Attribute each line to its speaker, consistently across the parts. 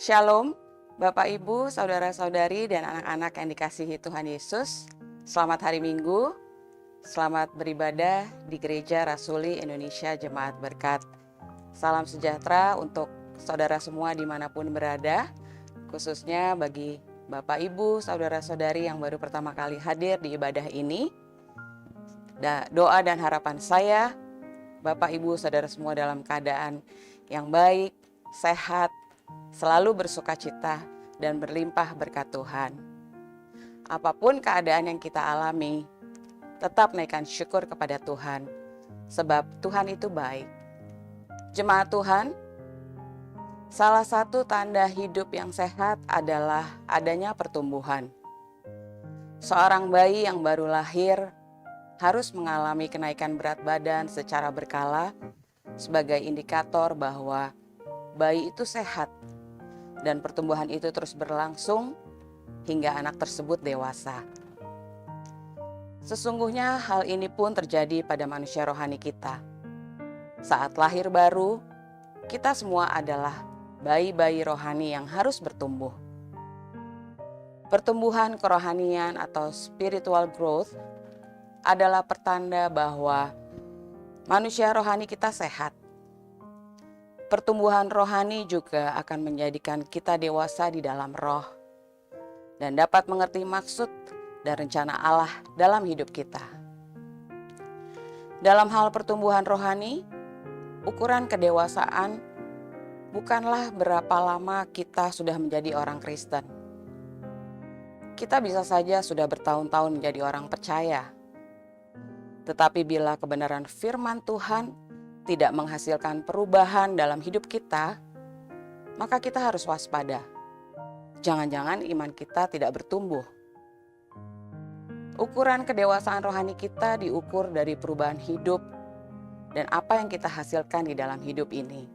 Speaker 1: Shalom, Bapak Ibu, Saudara-saudari, dan anak-anak yang dikasihi Tuhan Yesus. Selamat hari Minggu, selamat beribadah di Gereja Rasuli Indonesia Jemaat Berkat. Salam sejahtera untuk saudara semua dimanapun berada, khususnya bagi Bapak Ibu, Saudara-saudari yang baru pertama kali hadir di ibadah ini. Doa dan harapan saya, Bapak Ibu, saudara semua dalam keadaan yang baik, sehat, selalu bersuka cita dan berlimpah berkat Tuhan. Apapun keadaan yang kita alami, tetap naikkan syukur kepada Tuhan, sebab Tuhan itu baik. Jemaat Tuhan, salah satu tanda hidup yang sehat adalah adanya pertumbuhan. Seorang bayi yang baru lahir harus mengalami kenaikan berat badan secara berkala sebagai indikator bahwa bayi itu sehat dan pertumbuhan itu terus berlangsung hingga anak tersebut dewasa. Sesungguhnya hal ini pun terjadi pada manusia rohani kita. Saat lahir baru, kita semua adalah bayi-bayi rohani yang harus bertumbuh. Pertumbuhan kerohanian atau spiritual growth adalah pertanda bahwa manusia rohani kita sehat. Pertumbuhan rohani juga akan menjadikan kita dewasa di dalam roh dan dapat mengerti maksud dan rencana Allah dalam hidup kita. Dalam hal pertumbuhan rohani, ukuran kedewasaan bukanlah berapa lama kita sudah menjadi orang Kristen. Kita bisa saja sudah bertahun-tahun menjadi orang percaya. Tetapi bila kebenaran firman Tuhan tidak menghasilkan perubahan dalam hidup kita, maka kita harus waspada. Jangan-jangan iman kita tidak bertumbuh. Ukuran kedewasaan rohani kita diukur dari perubahan hidup dan apa yang kita hasilkan di dalam hidup ini.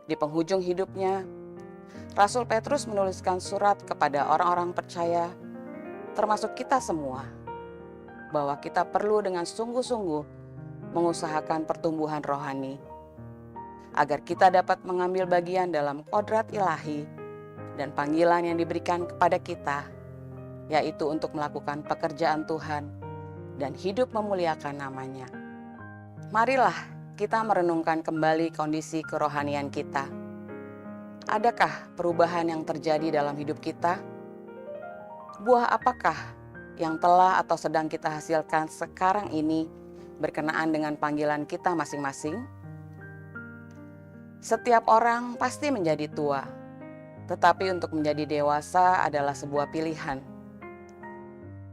Speaker 1: Di penghujung hidupnya, Rasul Petrus menuliskan surat kepada orang-orang percaya, termasuk kita semua, bahwa kita perlu dengan sungguh-sungguh mengusahakan pertumbuhan rohani, agar kita dapat mengambil bagian dalam kodrat ilahi dan panggilan yang diberikan kepada kita, yaitu untuk melakukan pekerjaan Tuhan dan hidup memuliakan nama-Nya. Marilah kita merenungkan kembali kondisi kerohanian kita. Adakah perubahan yang terjadi dalam hidup kita? Buah apakah yang telah atau sedang kita hasilkan sekarang ini berkenaan dengan panggilan kita masing-masing? Setiap orang pasti menjadi tua, tetapi untuk menjadi dewasa adalah sebuah pilihan.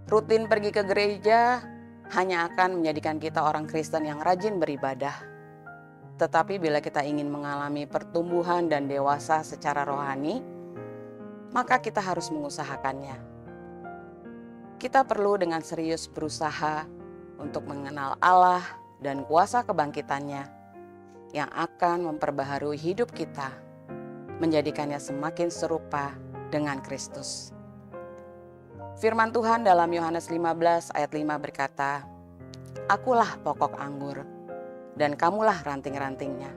Speaker 1: Rutin pergi ke gereja hanya akan menjadikan kita orang Kristen yang rajin beribadah. Tetapi bila kita ingin mengalami pertumbuhan dan dewasa secara rohani, maka kita harus mengusahakannya. Kita perlu dengan serius berusaha untuk mengenal Allah dan kuasa kebangkitannya yang akan memperbaharui hidup kita, menjadikannya semakin serupa dengan Kristus. Firman Tuhan dalam Yohanes 15 ayat 5 berkata, "Akulah pokok anggur, dan kamulah ranting-rantingnya.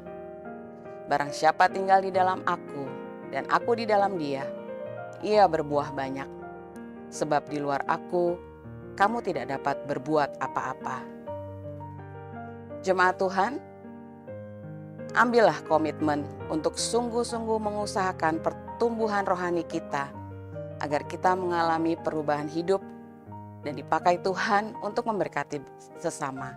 Speaker 1: Barang siapa tinggal di dalam aku, dan aku di dalam dia, ia berbuah banyak. Sebab di luar aku, kamu tidak dapat berbuat apa-apa." Jemaat Tuhan, ambillah komitmen untuk sungguh-sungguh mengusahakan pertumbuhan rohani kita, agar kita mengalami perubahan hidup dan dipakai Tuhan untuk memberkati sesama.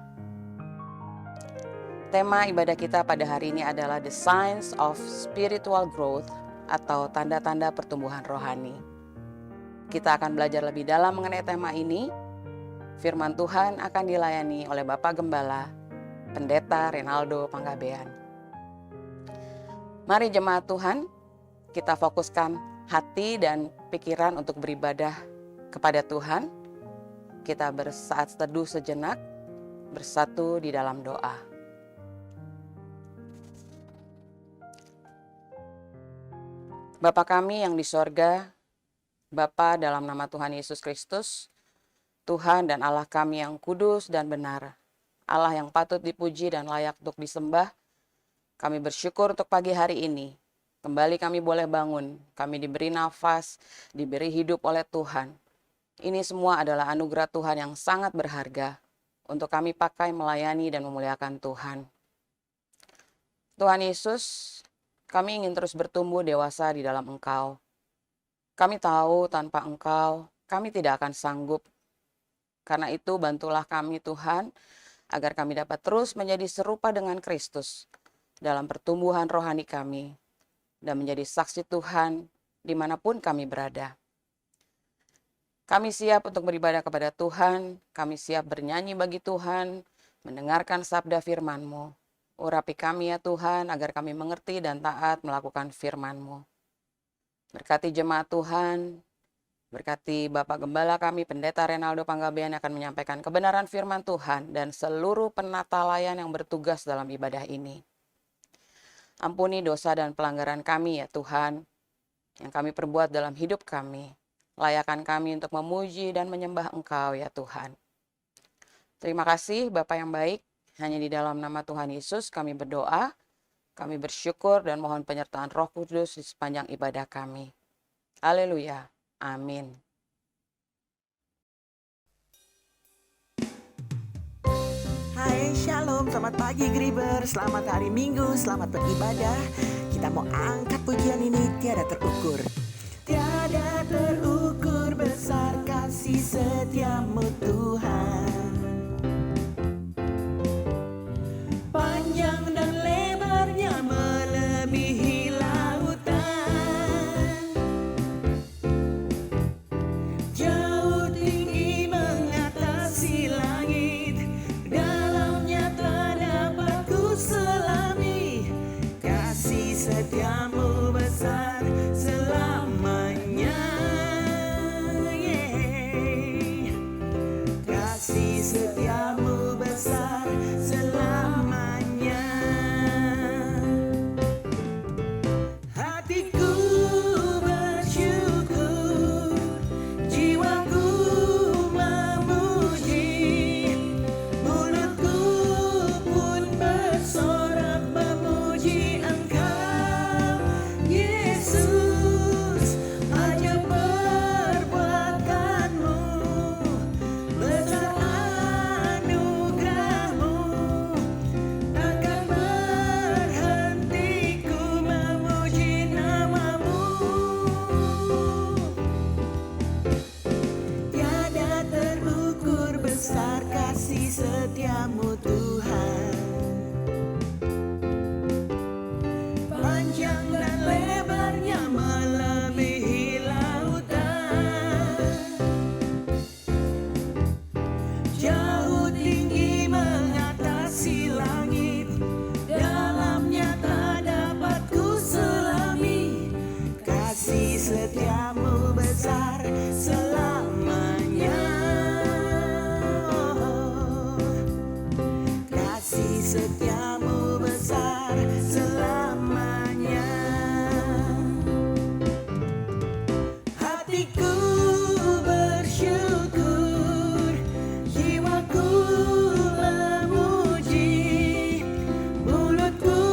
Speaker 1: Tema ibadah kita pada hari ini adalah The Signs of Spiritual Growth atau tanda-tanda pertumbuhan rohani. Kita akan belajar lebih dalam mengenai tema ini. Firman Tuhan akan dilayani oleh Bapak Gembala, Pendeta Renaldo Panggabean. Mari jemaat Tuhan, kita fokuskan hati dan pikiran untuk beribadah kepada Tuhan. Kita bersaat teduh sejenak, bersatu di dalam doa. Bapa kami yang di sorga, Bapa dalam nama Tuhan Yesus Kristus, Tuhan dan Allah kami yang kudus dan benar, Allah yang patut dipuji dan layak untuk disembah, kami bersyukur untuk pagi hari ini. Kembali kami boleh bangun, kami diberi nafas, diberi hidup oleh Tuhan. Ini semua adalah anugerah Tuhan yang sangat berharga untuk kami pakai melayani dan memuliakan Tuhan. Tuhan Yesus, kami ingin terus bertumbuh dewasa di dalam Engkau. Kami tahu tanpa Engkau, kami tidak akan sanggup. Karena itu bantulah kami Tuhan, agar kami dapat terus menjadi serupa dengan Kristus dalam pertumbuhan rohani kami, dan menjadi saksi Tuhan dimanapun kami berada. Kami siap untuk beribadah kepada Tuhan, kami siap bernyanyi bagi Tuhan, mendengarkan sabda firman-Mu. Urapi kami ya Tuhan, agar kami mengerti dan taat melakukan firman-Mu. Berkati jemaat Tuhan, berkati Bapak Gembala kami, Pendeta Renaldo Panggabean akan menyampaikan kebenaran firman Tuhan dan seluruh penata layan yang bertugas dalam ibadah ini. Ampuni dosa dan pelanggaran kami ya Tuhan, yang kami perbuat dalam hidup kami. Layakan kami untuk memuji dan menyembah Engkau ya Tuhan. Terima kasih Bapak yang baik. Hanya di dalam nama Tuhan Yesus kami berdoa, kami bersyukur dan mohon penyertaan Roh Kudus di sepanjang ibadah kami. Haleluya. Amin.
Speaker 2: Hai, shalom, selamat pagi Griber, selamat hari Minggu, selamat beribadah. Kita mau angkat pujian ini tiada terukur. Tiada terukur besar kasih setiamu Tuhan. Panjang dan lebarnya melebihi lautan. Jauh tinggi mengatasi langit. Dalamnya tak dapat ku selami. Kasih setiamu besar selamanya. Kasih setiamu besar selamanya. Hatiku bersyukur, jiwaku memuji, mulutku pun bersorak memuji Engkau, Yesus. Ajaib perbuatanmu, besar anugerahmu, takkan berhenti ku memuji namamu. Tiada terukur besar kasih setiamu Tuhan. Panjang dan lebarnya melebihi lautan. Jauh tinggi mengatasi langit. Dalamnya tak dapat ku selami. Kasih setiamu besar selamanya. Kasih setiamu besar selamanya. Hatiku bersyukur, jiwaku memuji, mulutku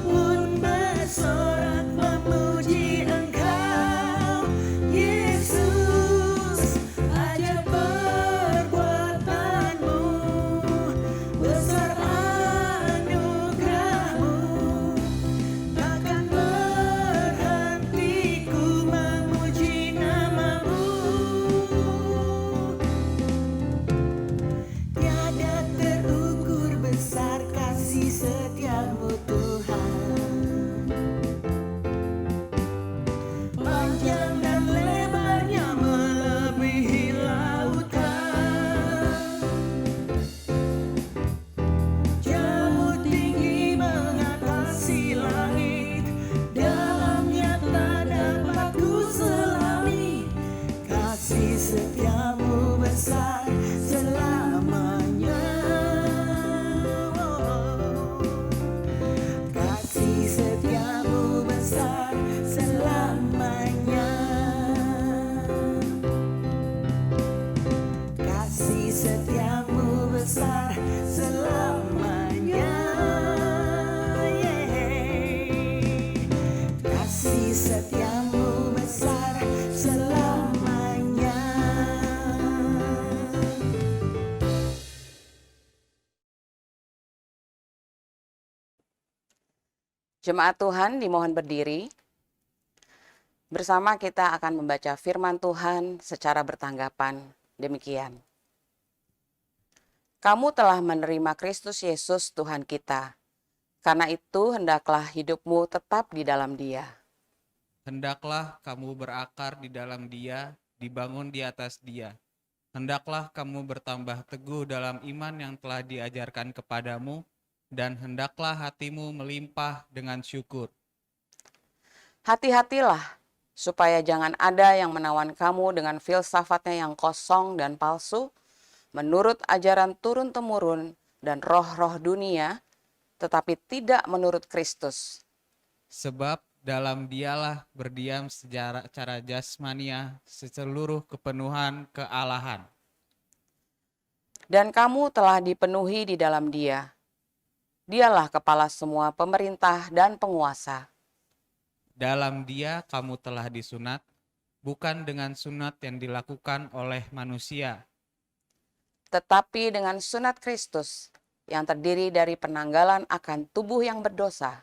Speaker 2: pun bersorak memuji Engkau, Yesus. Ajaib perbuatanmu, besar kasih setiamu Tuhan. Panjang dan lebarnya melebihi lautan, jauh tinggi mengatasi langit, dalamnya tak dapat ku selami. Kasih setiamu besar selamanya. Kasih setiamu besar selamanya. Kasih setiamu besar selamanya. Kasih setiamu besar selamanya.
Speaker 1: Jemaat Tuhan dimohon berdiri. Bersama kita akan membaca firman Tuhan secara bertanggapan. Demikian. Kamu telah menerima Kristus Yesus Tuhan kita. Karena itu hendaklah hidupmu tetap di dalam Dia.
Speaker 3: Hendaklah kamu berakar di dalam Dia, dibangun di atas Dia. Hendaklah kamu bertambah teguh dalam iman yang telah diajarkan kepadamu, dan hendaklah hatimu melimpah dengan syukur.
Speaker 1: Hati-hatilah, supaya jangan ada yang menawan kamu dengan filsafatnya yang kosong dan palsu, menurut ajaran turun-temurun dan roh-roh dunia, tetapi tidak menurut Kristus.
Speaker 3: Sebab dalam Dialah berdiam secara jasmania seluruh kepenuhan kealahan.
Speaker 1: Dan kamu telah dipenuhi di dalam Dia. Dialah kepala semua pemerintah dan penguasa.
Speaker 3: Dalam Dia kamu telah disunat, bukan dengan sunat yang dilakukan oleh manusia,
Speaker 1: Tetapi dengan sunat Kristus, yang terdiri dari penanggalan akan tubuh yang berdosa.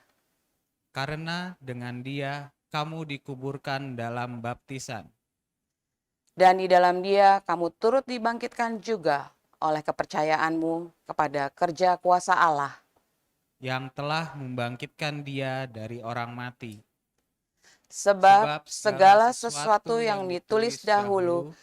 Speaker 3: karena dengan Dia kamu dikuburkan dalam baptisan.
Speaker 1: Dan di dalam Dia kamu turut dibangkitkan juga oleh kepercayaanmu kepada kerja kuasa Allah,
Speaker 3: Yang telah membangkitkan Dia dari orang mati.
Speaker 1: sebab segala sesuatu yang ditulis dahulu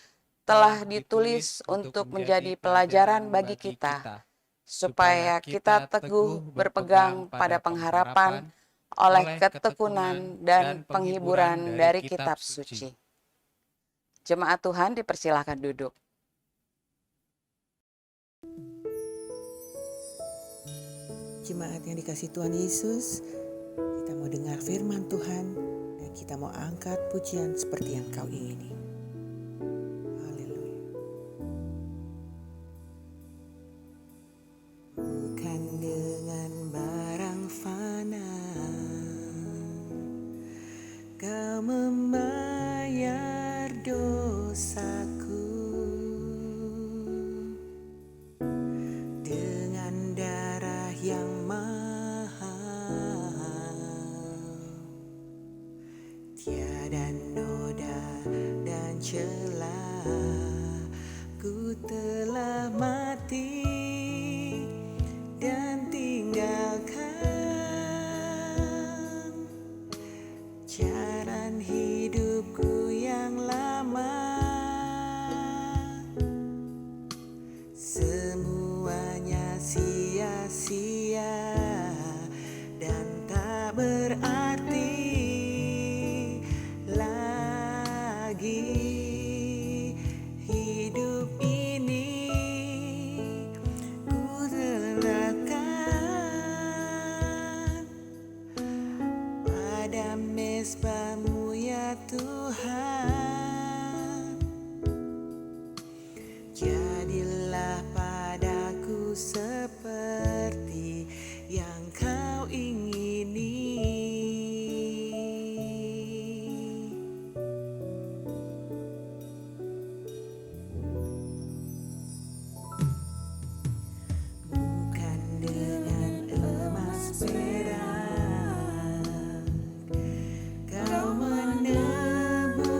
Speaker 1: telah ditulis untuk menjadi pelajaran bagi kita, supaya kita teguh berpegang pada pengharapan oleh ketekunan dan penghiburan dari kitab suci. Jemaat Tuhan dipersilahkan duduk.
Speaker 2: Jemaat yang dikasih Tuhan Yesus, kita mau dengar firman Tuhan dan kita mau angkat pujian seperti yang kau ingini. Haleluya. Bukan dengan barang fana kau membayar dosaku, dengan darah yang mahal, tiada noda dan celah, ku telah mati dan tinggalkan jalan hidupku yang lama. Semuanya sia-sia dan tak berarti lagi. Hidup ini ku serahkan pada mezbah-Mu ya Tuhan. Jadilah padaku seperti yang kau ingini. Bukan dengan emas perak kau menebus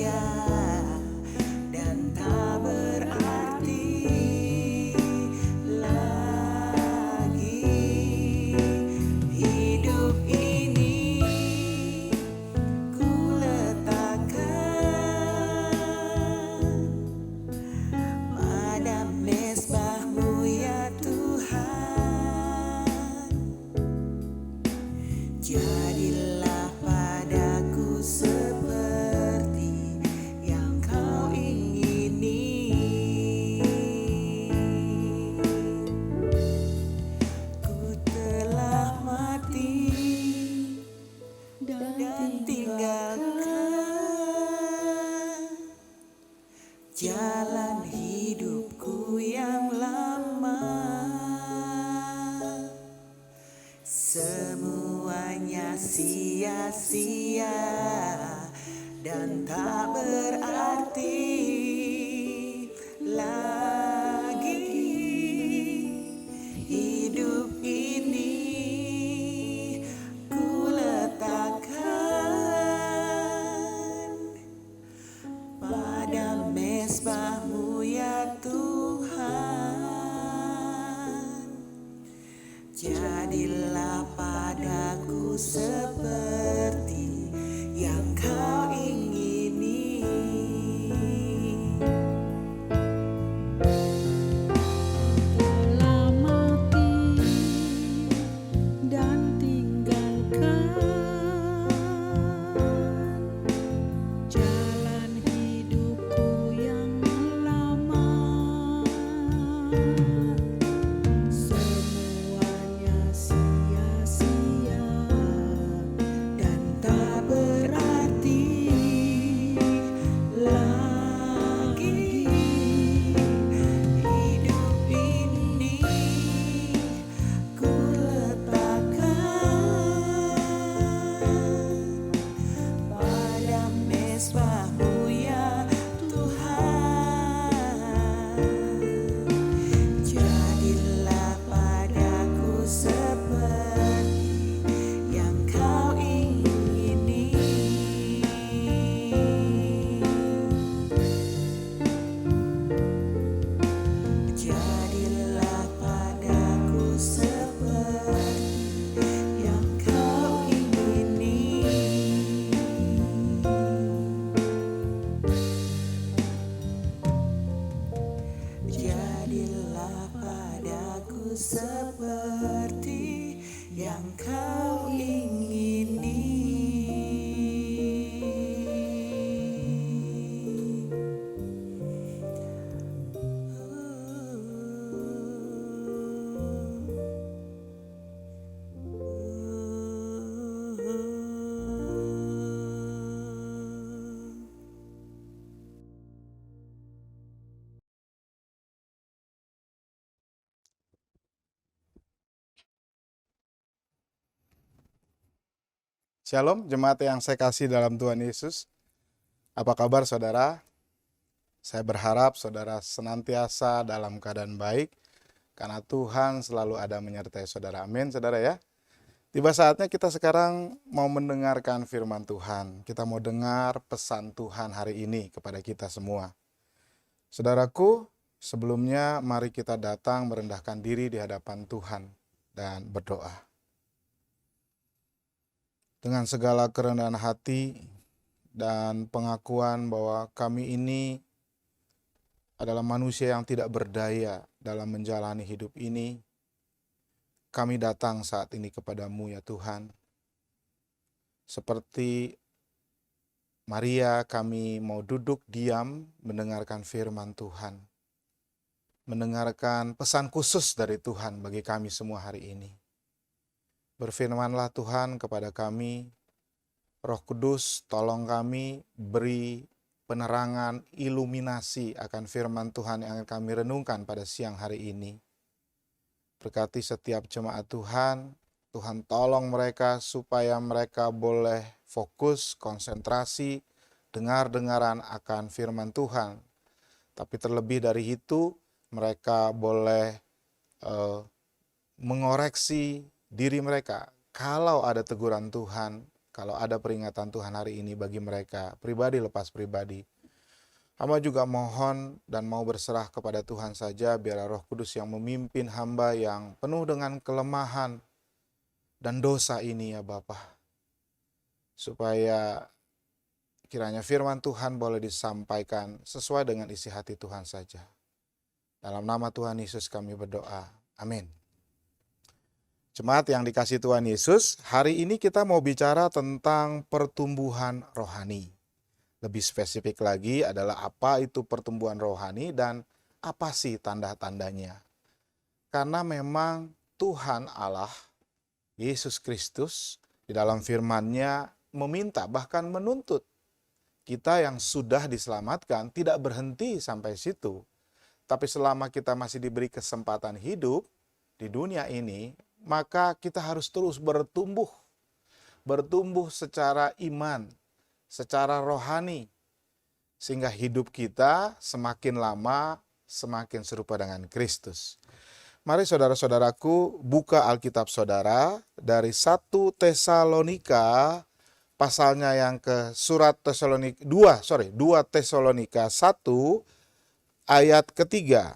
Speaker 2: sia-sia dan tak berarti lagi. Hidup ini ku letakkan pada mezbah-Mu ya Tuhan. Jadilah padaku seperti yang Kau ingini. Ku telah mati dan tinggalkan jalan hidupku yang lama. Semuanya sia-sia dan tak berarti lagi. Hidup ini ku letakkan pada mezbah-Mu ya Tuhan. Jadilah padaku seperti yang Kau ingini.
Speaker 4: Telah mati dan tinggalkan jalan hidupku yang lama. Semuanya sia-sia dan tak berarti lagi.
Speaker 2: Hidup ini ku letakkan pada mezbah-Mu ya Tuhan. Jadilah padaku seperti yang Kau ingini. Jadilah padaku seperti yang Kau ingini. Jadilah padaku seperti yang Kau ingini.
Speaker 5: Shalom, jemaat yang saya kasih dalam Tuhan Yesus. Apa kabar saudara? Saya berharap saudara senantiasa dalam keadaan baik, karena Tuhan selalu ada menyertai saudara. Amin, saudara ya. Tiba saatnya kita sekarang mau mendengarkan firman Tuhan. Kita mau dengar pesan Tuhan hari ini kepada kita semua. Saudaraku, sebelumnya mari kita datang merendahkan diri di hadapan Tuhan dan berdoa. Dengan segala kerendahan hati dan pengakuan bahwa kami ini adalah manusia yang tidak berdaya dalam menjalani hidup ini, kami datang saat ini kepadamu ya Tuhan. Seperti Maria, kami mau duduk diam mendengarkan firman Tuhan, mendengarkan pesan khusus dari Tuhan bagi kami semua hari ini. Berfirmanlah Tuhan kepada kami, Roh Kudus tolong kami, beri penerangan, iluminasi akan firman Tuhan yang akan kami renungkan pada siang hari ini. Berkati setiap jemaat Tuhan, Tuhan tolong mereka supaya mereka boleh fokus, konsentrasi, dengar-dengaran akan firman Tuhan. Tapi terlebih dari itu, mereka boleh mengoreksi diri mereka. Kalau ada teguran Tuhan, kalau ada peringatan Tuhan hari ini bagi mereka, pribadi lepas pribadi. Hamba juga mohon dan mau berserah kepada Tuhan saja, biarlah Roh Kudus yang memimpin hamba yang penuh dengan kelemahan dan dosa ini ya Bapa. Supaya kiranya firman Tuhan boleh disampaikan sesuai dengan isi hati Tuhan saja. Dalam nama Tuhan Yesus kami berdoa. Amin. Jemaat yang dikasihi Tuhan Yesus, hari ini kita mau bicara tentang pertumbuhan rohani. Lebih spesifik lagi adalah apa itu pertumbuhan rohani dan apa sih tanda-tandanya. Karena memang Tuhan Allah, Yesus Kristus, di dalam firman-Nya meminta bahkan menuntut kita yang sudah diselamatkan tidak berhenti sampai situ. Tapi selama kita masih diberi kesempatan hidup di dunia ini, maka kita harus terus bertumbuh. Bertumbuh secara iman, secara rohani, sehingga hidup kita semakin lama semakin serupa dengan Kristus. Mari saudara-saudaraku buka Alkitab saudara dari 1 Tesalonika pasalnya yang ke surat 2 Tesalonika 1 ayat ketiga.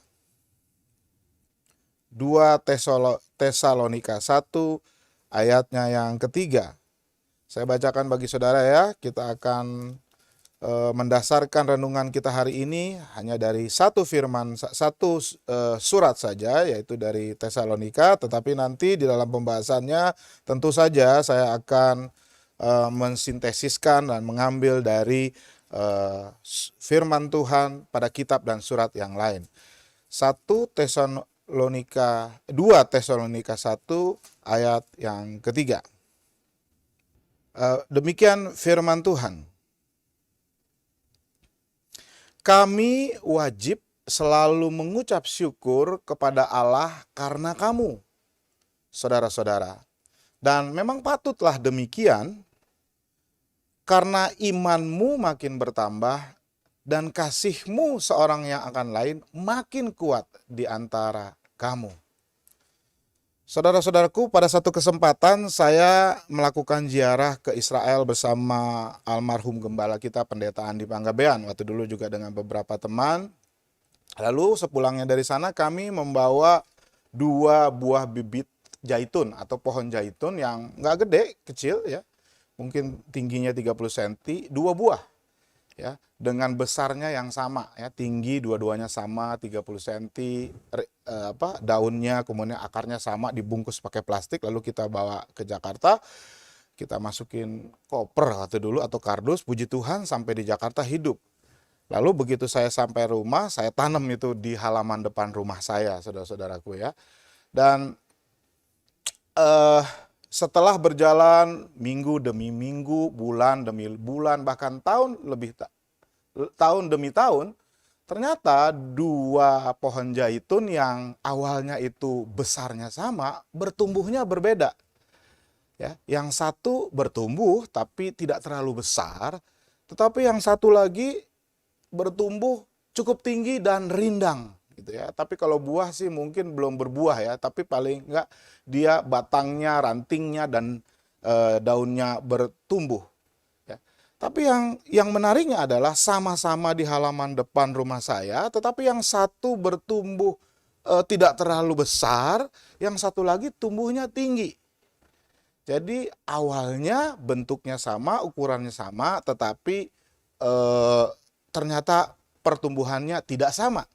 Speaker 5: 2 Tesalonika 1 ayatnya yang ketiga. Saya bacakan bagi saudara ya, kita akan mendasarkan renungan kita hari ini hanya dari satu surat saja, yaitu dari Tesalonika, tetapi nanti di dalam pembahasannya tentu saja saya akan mensintesiskan dan mengambil dari firman Tuhan pada kitab dan surat yang lain. 2 Tesalonika 1 ayat yang ketiga. Demikian firman Tuhan. Kami wajib selalu mengucap syukur kepada Allah karena kamu, saudara-saudara. Dan memang patutlah demikian, karena imanmu makin bertambah dan kasihmu seorang yang akan lain makin kuat di antara kamu. Saudara-saudaraku, pada satu kesempatan saya melakukan ziarah ke Israel bersama almarhum gembala kita pendeta Andi Panggabean, waktu dulu juga dengan beberapa teman. Lalu sepulangnya dari sana kami membawa 2 buah bibit zaitun atau pohon zaitun yang nggak gede, kecil ya, mungkin tingginya 30 cm, 2 buah ya, dengan besarnya yang sama ya, tinggi dua-duanya sama 30 cm, daunnya kemudian akarnya sama, dibungkus pakai plastik, lalu kita bawa ke Jakarta, kita masukin koper waktu dulu atau kardus, puji Tuhan sampai di Jakarta hidup. Lalu begitu saya sampai rumah, saya tanam itu di halaman depan rumah saya, saudara-saudaraku ya. Dan setelah berjalan minggu demi minggu, bulan demi bulan, bahkan tahun demi tahun, ternyata 2 pohon zaitun yang awalnya itu besarnya sama, bertumbuhnya berbeda. Ya, yang satu bertumbuh tapi tidak terlalu besar, tetapi yang satu lagi bertumbuh cukup tinggi dan rindang gitu ya. Tapi kalau buah sih mungkin belum berbuah ya, tapi paling enggak dia batangnya, rantingnya dan daunnya bertumbuh. Ya. Tapi yang menariknya adalah sama-sama di halaman depan rumah saya, tetapi yang satu bertumbuh tidak terlalu besar, yang satu lagi tumbuhnya tinggi. Jadi awalnya bentuknya sama, ukurannya sama, tetapi ternyata pertumbuhannya tidak sama.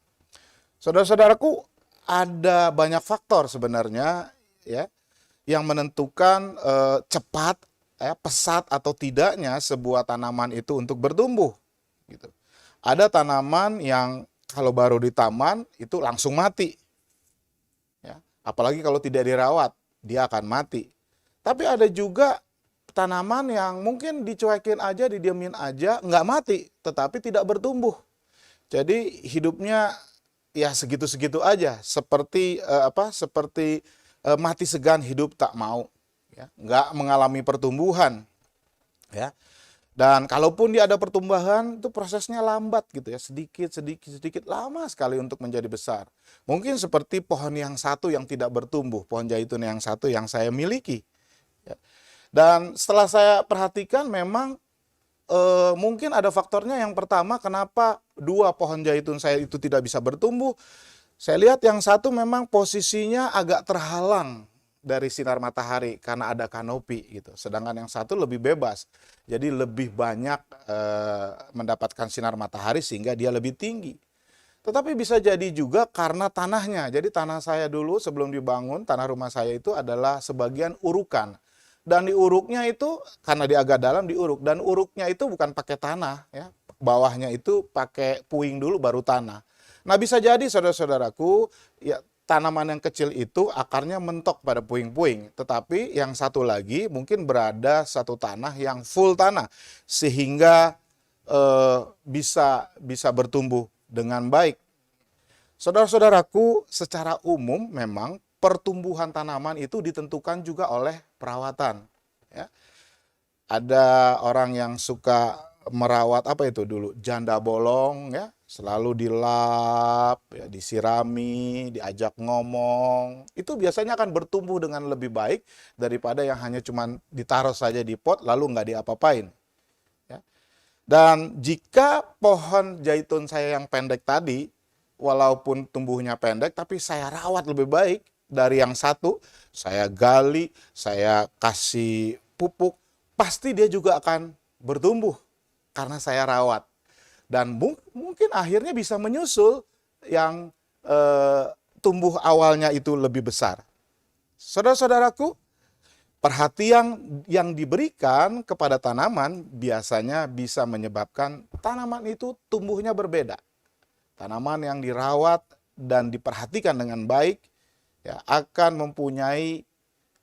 Speaker 5: Saudara-saudaraku, ada banyak faktor sebenarnya ya yang menentukan cepat, pesat atau tidaknya sebuah tanaman itu untuk bertumbuh. Gitu. Ada tanaman yang kalau baru di taman itu langsung mati, ya. Apalagi kalau tidak dirawat, dia akan mati. Tapi ada juga tanaman yang mungkin dicuekin aja, didiemin aja, nggak mati, tetapi tidak bertumbuh. Jadi hidupnya ya segitu-segitu aja, seperti mati segan hidup tak mau, ya, nggak mengalami pertumbuhan, ya. Dan kalaupun dia ada pertumbuhan, itu prosesnya lambat gitu ya, sedikit lama sekali untuk menjadi besar. Mungkin seperti pohon yang satu yang tidak bertumbuh, pohon zaitun yang satu yang saya miliki. Ya. Dan setelah saya perhatikan memang mungkin ada faktornya. Yang pertama, kenapa dua pohon zaitun saya itu tidak bisa bertumbuh. Saya lihat yang satu memang posisinya agak terhalang dari sinar matahari karena ada kanopi gitu. Sedangkan yang satu lebih bebas. Jadi lebih banyak mendapatkan sinar matahari sehingga dia lebih tinggi. Tetapi bisa jadi juga karena tanahnya. Jadi tanah saya dulu sebelum dibangun, tanah rumah saya itu adalah sebagian urukan. Dan di uruknya itu, karena dia agak dalam diuruk. Dan uruknya itu bukan pakai tanah, ya. Bawahnya itu pakai puing dulu baru tanah. Nah bisa jadi saudara-saudaraku, ya tanaman yang kecil itu akarnya mentok pada puing-puing. Tetapi yang satu lagi mungkin berada satu tanah yang full tanah. Sehingga bisa bertumbuh dengan baik. Saudara-saudaraku, secara umum memang pertumbuhan tanaman itu ditentukan juga oleh perawatan. Ya. Ada orang yang suka merawat apa itu dulu, janda bolong, ya, selalu dilap, ya, disirami, diajak ngomong. Itu biasanya akan bertumbuh dengan lebih baik daripada yang hanya cuma ditaruh saja di pot lalu nggak diapa-apain. Dan jika pohon zaitun saya yang pendek tadi, walaupun tumbuhnya pendek, tapi saya rawat lebih baik dari yang satu, saya gali, saya kasih pupuk, pasti dia juga akan bertumbuh karena saya rawat. Dan mungkin akhirnya bisa menyusul yang tumbuh awalnya itu lebih besar. Saudara-saudaraku, perhatian yang diberikan kepada tanaman biasanya bisa menyebabkan tanaman itu tumbuhnya berbeda. Tanaman yang dirawat dan diperhatikan dengan baik ya, akan mempunyai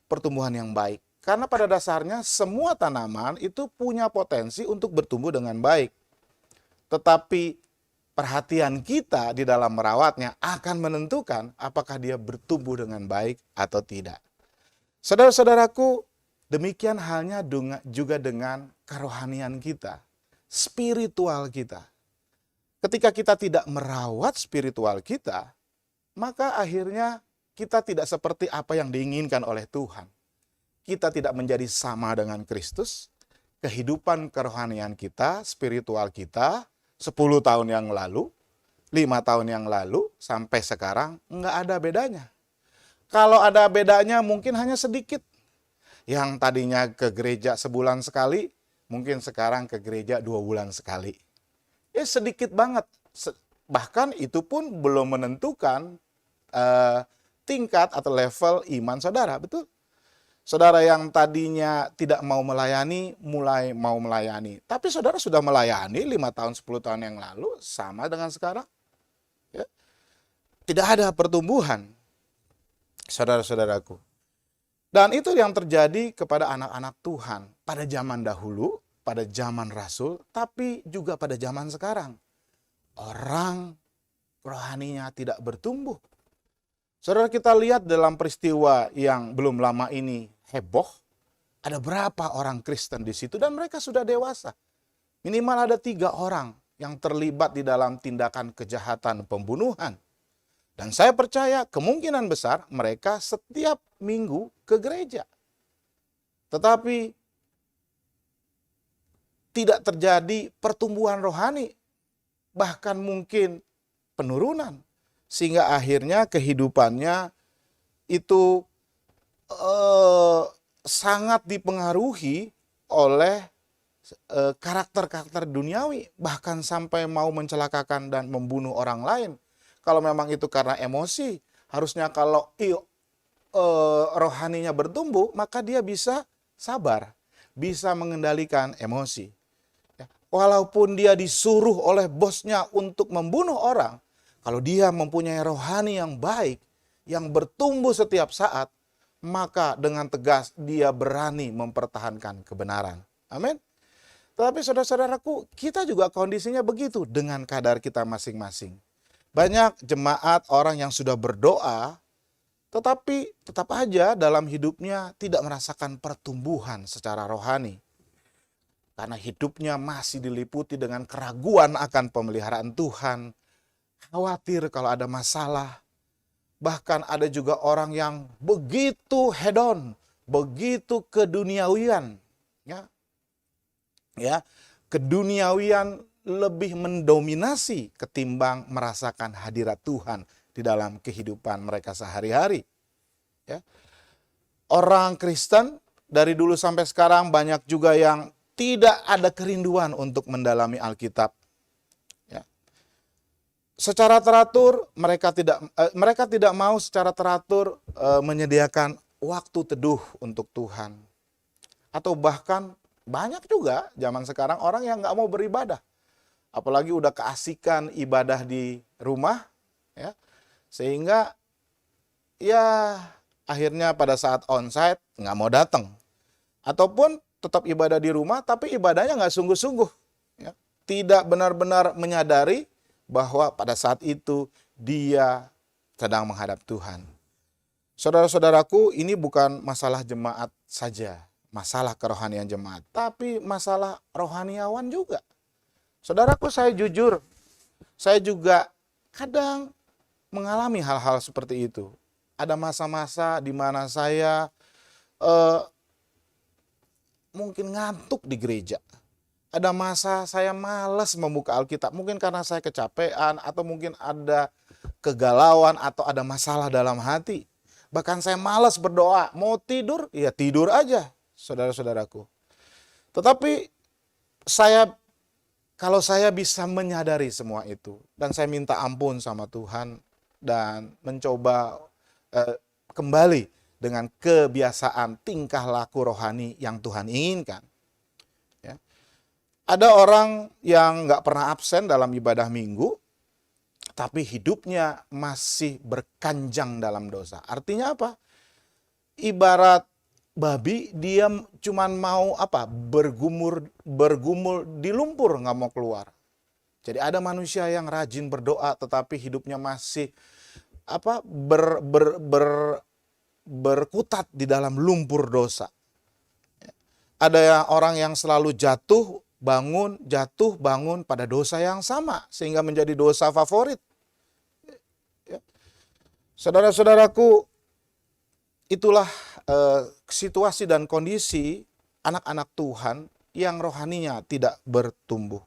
Speaker 5: pertumbuhan yang baik. Karena pada dasarnya semua tanaman itu punya potensi untuk bertumbuh dengan baik. Tetapi perhatian kita di dalam merawatnya akan menentukan apakah dia bertumbuh dengan baik atau tidak. Saudara-saudaraku, demikian halnya juga dengan kerohanian kita, spiritual kita. Ketika kita tidak merawat spiritual kita, maka akhirnya kita tidak seperti apa yang diinginkan oleh Tuhan. Kita tidak menjadi sama dengan Kristus. Kehidupan kerohanian kita, spiritual kita, 10 tahun yang lalu, 5 tahun yang lalu, sampai sekarang nggak ada bedanya. Kalau ada bedanya mungkin hanya sedikit. Yang tadinya ke gereja sebulan sekali, mungkin sekarang ke gereja 2 bulan sekali. Ya sedikit banget. Bahkan itu pun belum menentukan tingkat atau level iman saudara, betul? Saudara yang tadinya tidak mau melayani, mulai mau melayani. Tapi saudara sudah melayani 5 tahun, 10 tahun yang lalu, sama dengan sekarang. Ya. Tidak ada pertumbuhan. Saudara-saudaraku. Dan itu yang terjadi kepada anak-anak Tuhan pada zaman dahulu, pada zaman Rasul, tapi juga pada zaman sekarang. Orang rohaninya tidak bertumbuh. Saudara, kita lihat dalam peristiwa yang belum lama ini heboh, ada berapa orang Kristen di situ dan mereka sudah dewasa. Minimal ada 3 orang yang terlibat di dalam tindakan kejahatan pembunuhan. Dan saya percaya kemungkinan besar mereka setiap minggu ke gereja. Tetapi tidak terjadi pertumbuhan rohani. Bahkan mungkin penurunan. Sehingga akhirnya kehidupannya itu sangat dipengaruhi oleh karakter-karakter duniawi. Bahkan sampai mau mencelakakan dan membunuh orang lain. Kalau memang itu karena emosi, harusnya kalau rohaninya bertumbuh, maka dia bisa sabar, bisa mengendalikan emosi. Ya, walaupun dia disuruh oleh bosnya untuk membunuh orang, kalau dia mempunyai rohani yang baik, yang bertumbuh setiap saat, maka dengan tegas dia berani mempertahankan kebenaran. Amin. Tetapi saudara-saudaraku, kita juga kondisinya begitu dengan kadar kita masing-masing. Banyak jemaat orang yang sudah berdoa, tetapi tetap aja dalam hidupnya tidak merasakan pertumbuhan secara rohani. Karena hidupnya masih diliputi dengan keraguan akan pemeliharaan Tuhan, khawatir kalau ada masalah. Bahkan ada juga orang yang begitu hedon, begitu keduniawian, ya, keduniawian lebih mendominasi ketimbang merasakan hadirat Tuhan di dalam kehidupan mereka sehari-hari. Ya. Orang Kristen dari dulu sampai sekarang banyak juga yang tidak ada kerinduan untuk mendalami Alkitab. Ya. Secara teratur mereka tidak mau secara teratur menyediakan waktu teduh untuk Tuhan. Atau bahkan banyak juga zaman sekarang orang yang nggak mau beribadah. Apalagi udah keasikan ibadah di rumah, ya, sehingga ya akhirnya pada saat onsite nggak mau datang. Ataupun tetap ibadah di rumah tapi ibadahnya nggak sungguh-sungguh. Ya. Tidak benar-benar menyadari bahwa pada saat itu dia sedang menghadap Tuhan. Saudara-saudaraku, ini bukan masalah jemaat saja, masalah kerohanian jemaat, tapi masalah rohaniawan juga. Saudaraku, saya jujur, saya juga kadang mengalami hal-hal seperti itu. Ada masa-masa di mana saya mungkin ngantuk di gereja. Ada masa saya malas membuka Alkitab, mungkin karena saya kecapean atau mungkin ada kegalauan atau ada masalah dalam hati. Bahkan saya malas berdoa, mau tidur, ya tidur aja, saudara-saudaraku. Tetapi kalau saya bisa menyadari semua itu, dan saya minta ampun sama Tuhan, dan mencoba kembali dengan kebiasaan tingkah laku rohani yang Tuhan inginkan. Ya. Ada orang yang nggak pernah absen dalam ibadah minggu, tapi hidupnya masih berkanjang dalam dosa. Artinya apa? Ibarat babi, dia cuman mau bergumul di lumpur, nggak mau keluar. Jadi ada manusia yang rajin berdoa tetapi hidupnya masih berkutat di dalam lumpur dosa. Ada orang yang selalu jatuh bangun pada dosa yang sama sehingga menjadi dosa favorit. Saudara-saudaraku, itulah situasi dan kondisi anak-anak Tuhan yang rohaninya tidak bertumbuh.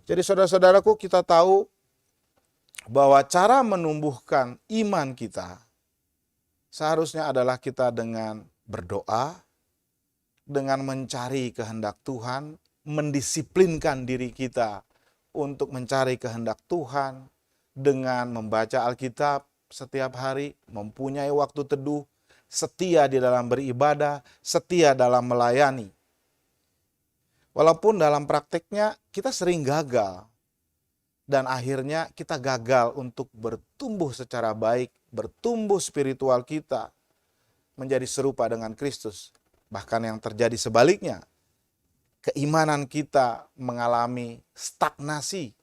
Speaker 5: Jadi saudara-saudaraku, kita tahu bahwa cara menumbuhkan iman kita seharusnya adalah kita dengan berdoa, dengan mencari kehendak Tuhan, mendisiplinkan diri kita untuk mencari kehendak Tuhan, dengan membaca Alkitab setiap hari, mempunyai waktu teduh, setia di dalam beribadah, setia dalam melayani. Walaupun dalam prakteknya kita sering gagal. Dan akhirnya kita gagal untuk bertumbuh secara baik, bertumbuh spiritual kita menjadi serupa dengan Kristus. Bahkan yang terjadi sebaliknya, keimanan kita mengalami stagnasi.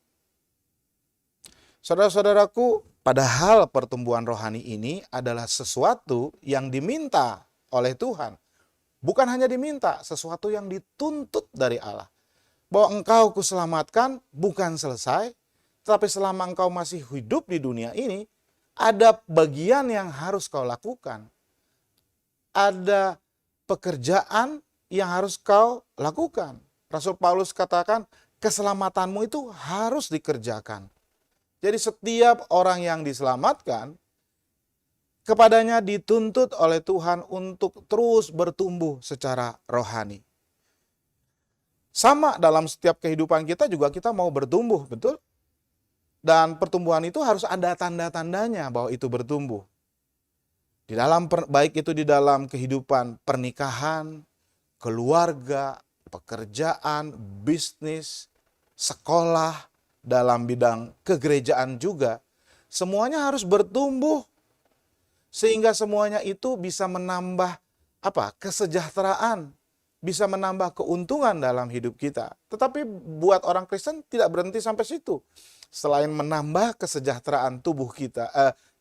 Speaker 5: Saudara-saudaraku, padahal pertumbuhan rohani ini adalah sesuatu yang diminta oleh Tuhan. Bukan hanya diminta, sesuatu yang dituntut dari Allah. Bahwa engkau kuselamatkan bukan selesai, tetapi selama engkau masih hidup di dunia ini, ada bagian yang harus kau lakukan. Ada pekerjaan yang harus kau lakukan. Rasul Paulus katakan, keselamatanmu itu harus dikerjakan. Jadi setiap orang yang diselamatkan, kepadanya dituntut oleh Tuhan untuk terus bertumbuh secara rohani. Sama dalam setiap kehidupan kita juga kita mau bertumbuh, betul? Dan pertumbuhan itu harus ada tanda-tandanya bahwa itu bertumbuh. Di dalam baik itu di dalam kehidupan pernikahan, keluarga, pekerjaan, bisnis, sekolah, dalam bidang kegerejaan juga, semuanya harus bertumbuh sehingga semuanya itu bisa menambah kesejahteraan, bisa menambah keuntungan dalam hidup kita. Tetapi buat orang Kristen tidak berhenti sampai situ. Selain menambah kesejahteraan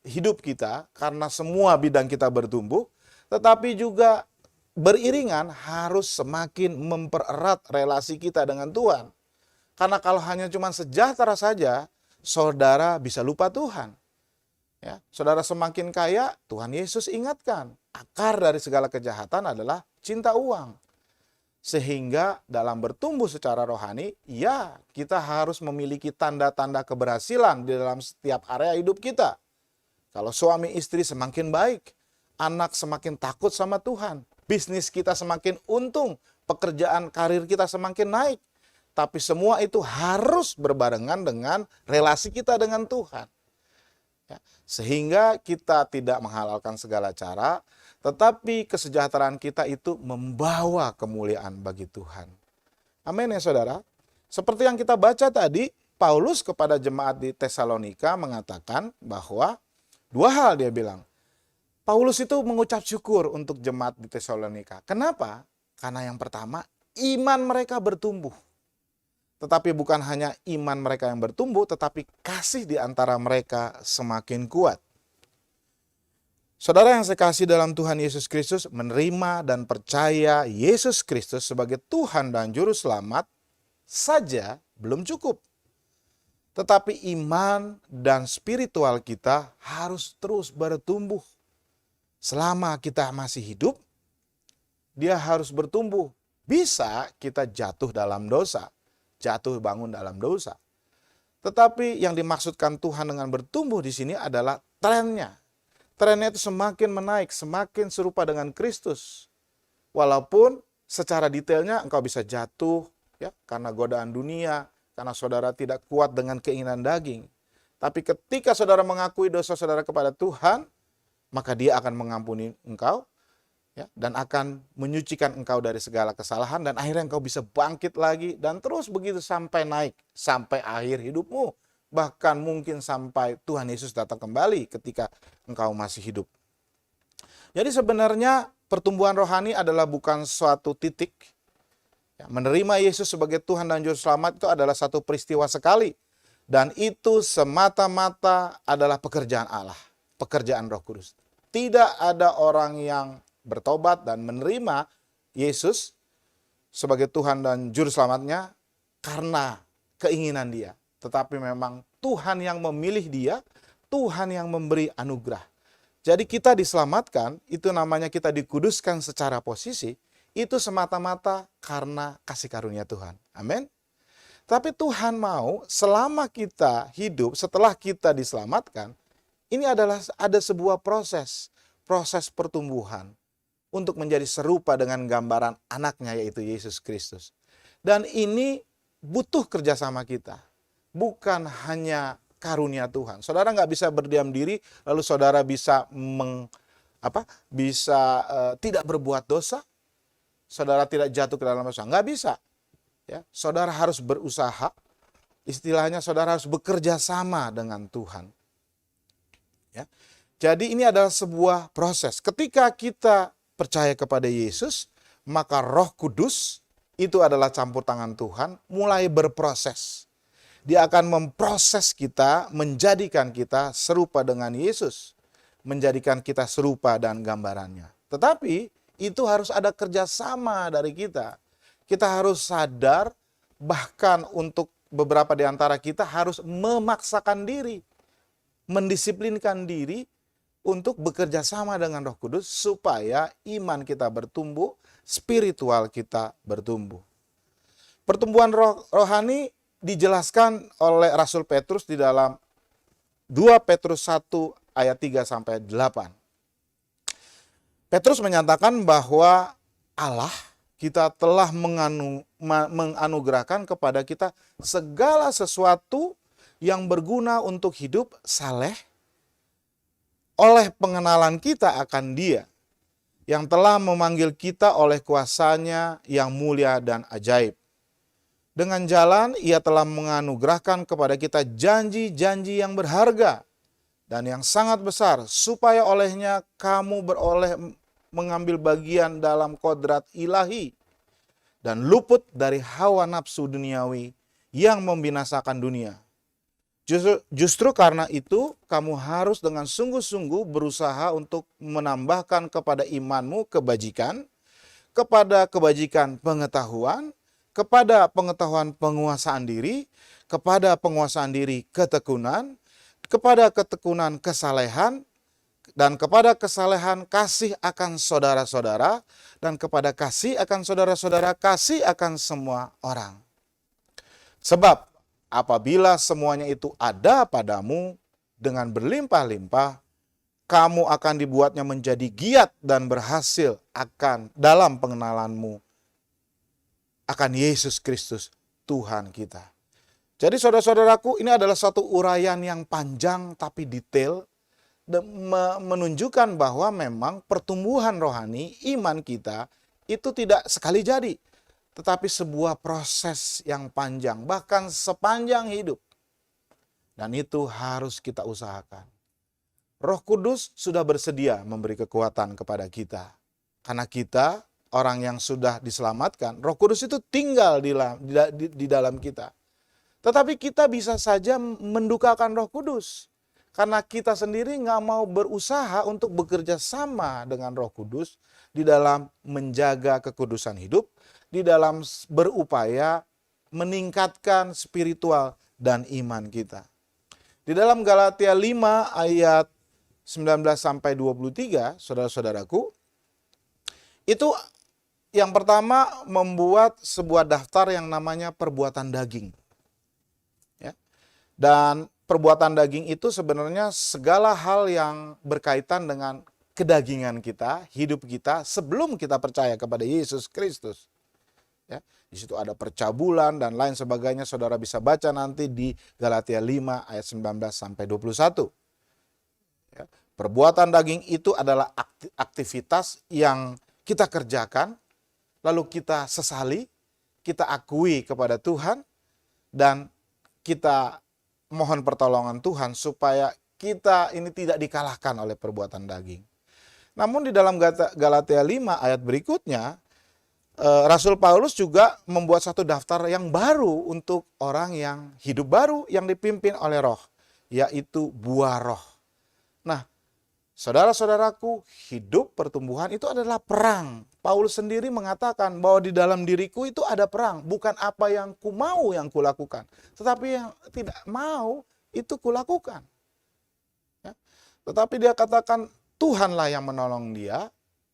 Speaker 5: hidup kita karena semua bidang kita bertumbuh, tetapi juga beriringan harus semakin mempererat relasi kita dengan Tuhan. Karena kalau hanya cuma sejahtera saja, saudara bisa lupa Tuhan. Ya, saudara semakin kaya, Tuhan Yesus ingatkan, akar dari segala kejahatan adalah cinta uang. Sehingga dalam bertumbuh secara rohani, ya kita harus memiliki tanda-tanda keberhasilan di dalam setiap area hidup kita. Kalau suami istri semakin baik, anak semakin takut sama Tuhan, bisnis kita semakin untung, pekerjaan karir kita semakin naik. Tapi semua itu harus berbarengan dengan relasi kita dengan Tuhan. Ya, sehingga kita tidak menghalalkan segala cara, tetapi kesejahteraan kita itu membawa kemuliaan bagi Tuhan. Amin ya saudara. Seperti yang kita baca tadi, Paulus kepada jemaat di Tesalonika mengatakan bahwa dua hal dia bilang. Paulus itu mengucap syukur untuk jemaat di Tesalonika. Kenapa? Karena yang pertama, iman mereka bertumbuh. Tetapi bukan hanya iman mereka yang bertumbuh, tetapi kasih di antara mereka semakin kuat. Saudara yang saya kasih dalam Tuhan Yesus Kristus, menerima dan percaya Yesus Kristus sebagai Tuhan dan Juru Selamat saja belum cukup. Tetapi iman dan spiritual kita harus terus bertumbuh. Selama kita masih hidup, dia harus bertumbuh. Bisa kita jatuh dalam dosa, jatuh bangun dalam dosa. Tetapi yang dimaksudkan Tuhan dengan bertumbuh di sini adalah trennya. Trennya itu semakin menaik, semakin serupa dengan Kristus. Walaupun secara detailnya engkau bisa jatuh ya karena godaan dunia, karena saudara tidak kuat dengan keinginan daging. Tapi ketika saudara mengakui dosa saudara kepada Tuhan, maka Dia akan mengampuni engkau ya, dan akan menyucikan engkau dari segala kesalahan, dan akhirnya engkau bisa bangkit lagi dan terus begitu sampai naik, sampai akhir hidupmu. Bahkan mungkin sampai Tuhan Yesus datang kembali ketika engkau masih hidup. Jadi sebenarnya pertumbuhan rohani adalah bukan suatu titik. Ya, menerima Yesus sebagai Tuhan dan Juru Selamat itu adalah satu peristiwa sekali. Dan itu semata-mata adalah pekerjaan Allah, pekerjaan Roh Kudus. Tidak ada orang yang bertobat dan menerima Yesus sebagai Tuhan dan Juru Selamatnya karena keinginan dia. Tetapi memang Tuhan yang memilih dia, Tuhan yang memberi anugerah. Jadi kita diselamatkan, itu namanya kita dikuduskan secara posisi, itu semata-mata karena kasih karunia Tuhan. Amin. Tapi Tuhan mau selama kita hidup, setelah kita diselamatkan, ini adalah ada sebuah proses pertumbuhan untuk menjadi serupa dengan gambaran anaknya yaitu Yesus Kristus. Dan ini butuh kerjasama kita. Bukan hanya karunia Tuhan. Saudara nggak bisa berdiam diri, lalu saudara bisa tidak berbuat dosa, saudara tidak jatuh ke dalam dosa. Nggak bisa. Ya, saudara harus berusaha, istilahnya saudara harus bekerja sama dengan Tuhan. Ya. Jadi ini adalah sebuah proses. Ketika kita percaya kepada Yesus, maka Roh Kudus itu adalah campur tangan Tuhan, mulai berproses. Dia akan memproses kita, menjadikan kita serupa dengan Yesus. Menjadikan kita serupa dan gambarannya. Tetapi itu harus ada kerjasama dari kita. Kita harus sadar, bahkan untuk beberapa di antara kita harus memaksakan diri. Mendisiplinkan diri untuk bekerja sama dengan Roh Kudus supaya iman kita bertumbuh, spiritual kita bertumbuh. Pertumbuhan rohani dijelaskan oleh Rasul Petrus di dalam 2 Petrus 1 ayat 3 sampai 8. Petrus menyatakan bahwa Allah kita telah menganugerahkan kepada kita segala sesuatu yang berguna untuk hidup saleh oleh pengenalan kita akan Dia yang telah memanggil kita oleh kuasa-Nya yang mulia dan ajaib. Dengan jalan Ia telah menganugerahkan kepada kita janji-janji yang berharga dan yang sangat besar, supaya olehnya kamu beroleh mengambil bagian dalam kodrat ilahi dan luput dari hawa nafsu duniawi yang membinasakan dunia. Justru karena itu kamu harus dengan sungguh-sungguh berusaha untuk menambahkan kepada imanmu kebajikan, kepada kebajikan pengetahuan, kepada pengetahuan penguasaan diri, kepada penguasaan diri ketekunan, kepada ketekunan kesalehan, dan kepada kesalehan kasih akan saudara-saudara, dan kepada kasih akan saudara-saudara kasih akan semua orang. Sebab apabila semuanya itu ada padamu dengan berlimpah-limpah, kamu akan dibuatnya menjadi giat dan berhasil akan dalam pengenalanmu akan Yesus Kristus Tuhan kita. Jadi saudara-saudaraku, ini adalah satu uraian yang panjang tapi detail, menunjukkan bahwa memang pertumbuhan rohani iman kita itu tidak sekali jadi, tetapi sebuah proses yang panjang, bahkan sepanjang hidup. Dan itu harus kita usahakan. Roh Kudus sudah bersedia memberi kekuatan kepada kita. Karena kita, orang yang sudah diselamatkan, Roh Kudus itu tinggal di dalam kita. Tetapi kita bisa saja mendukakan Roh Kudus. Karena kita sendiri nggak mau berusaha untuk bekerja sama dengan Roh Kudus di dalam menjaga kekudusan hidup, di dalam berupaya meningkatkan spiritual dan iman kita. Di dalam Galatia 5 ayat 19-23, saudara-saudaraku, itu yang pertama membuat sebuah daftar yang namanya perbuatan daging. Ya. Dan perbuatan daging itu sebenarnya segala hal yang berkaitan dengan kedagingan kita, hidup kita sebelum kita percaya kepada Yesus Kristus. Ya, di situ ada percabulan dan lain sebagainya, saudara bisa baca nanti di Galatia 5 ayat 19-21. Ya, perbuatan daging itu adalah aktivitas yang kita kerjakan, lalu kita sesali, kita akui kepada Tuhan, dan kita mohon pertolongan Tuhan supaya kita ini tidak dikalahkan oleh perbuatan daging. Namun di dalam Galatia 5 ayat berikutnya, Rasul Paulus juga membuat satu daftar yang baru untuk orang yang hidup baru yang dipimpin oleh roh, yaitu buah roh. Nah, saudara-saudaraku, hidup pertumbuhan itu adalah perang. Paulus sendiri mengatakan bahwa di dalam diriku itu ada perang, bukan apa yang ku mau yang kulakukan, tetapi yang tidak mau itu kulakukan. Ya. Tetapi dia katakan Tuhanlah yang menolong dia.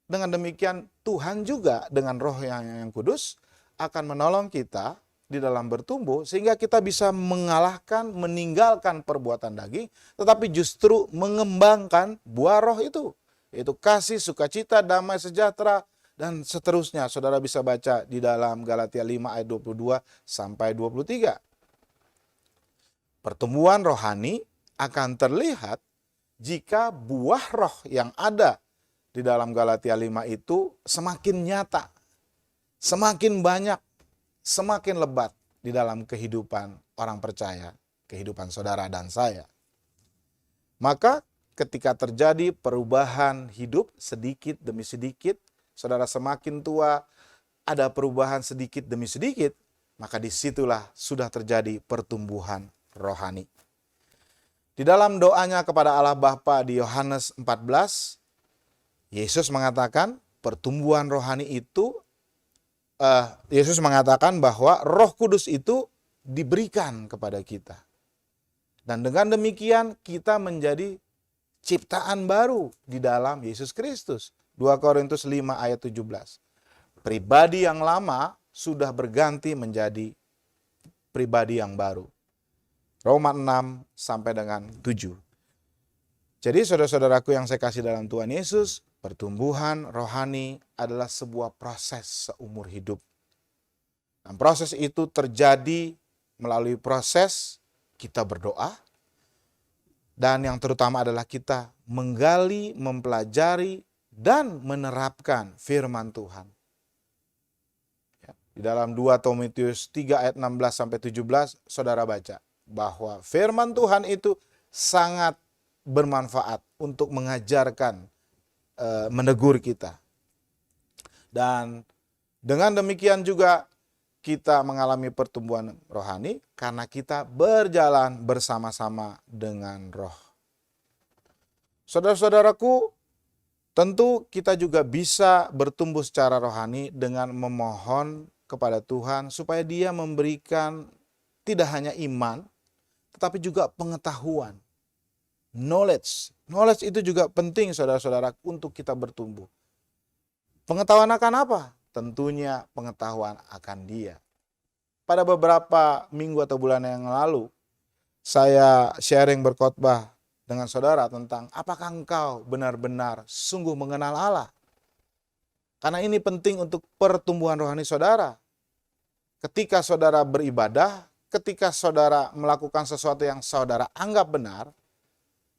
Speaker 5: Dengan demikian Tuhan juga dengan roh yang kudus akan menolong kita di dalam bertumbuh sehingga kita bisa mengalahkan, meninggalkan perbuatan daging, tetapi justru mengembangkan buah roh itu, yaitu kasih, sukacita, damai, sejahtera, dan seterusnya. Saudara bisa baca di dalam Galatia 5 ayat 22-23. Pertumbuhan rohani akan terlihat jika buah roh yang ada di dalam Galatia 5 itu semakin nyata, semakin banyak, semakin lebat di dalam kehidupan orang percaya, kehidupan saudara dan saya. Maka ketika terjadi perubahan hidup sedikit demi sedikit, saudara semakin tua, ada perubahan sedikit demi sedikit, maka disitulah sudah terjadi pertumbuhan rohani. Di dalam doanya kepada Allah Bapa di Yohanes 14, Yesus mengatakan pertumbuhan rohani itu, Yesus mengatakan bahwa Roh Kudus itu diberikan kepada kita. Dan dengan demikian kita menjadi ciptaan baru di dalam Yesus Kristus. 2 Korintus 5 ayat 17. Pribadi yang lama sudah berganti menjadi pribadi yang baru. Roma 6 sampai dengan 7. Jadi saudara-saudaraku yang saya kasih dalam Tuhan Yesus, pertumbuhan rohani adalah sebuah proses seumur hidup. Dan proses itu terjadi melalui proses kita berdoa, dan yang terutama adalah kita menggali, mempelajari, dan menerapkan firman Tuhan. Ya, di dalam 2 Timotius 3 ayat 16-17, saudara baca bahwa firman Tuhan itu sangat bermanfaat untuk mengajarkan, menegur kita. Dan dengan demikian juga kita mengalami pertumbuhan rohani karena kita berjalan bersama-sama dengan roh. Saudara-saudaraku, tentu kita juga bisa bertumbuh secara rohani dengan memohon kepada Tuhan supaya Dia memberikan tidak hanya iman, tetapi juga pengetahuan. knowledge. Knowledge itu juga penting saudara-saudara untuk kita bertumbuh. Pengetahuan akan apa? Tentunya pengetahuan akan Dia. Pada beberapa minggu atau bulan yang lalu, saya sharing berkhotbah dengan saudara tentang apakah engkau benar-benar sungguh mengenal Allah. Karena ini penting untuk pertumbuhan rohani saudara. Ketika saudara beribadah, ketika saudara melakukan sesuatu yang saudara anggap benar,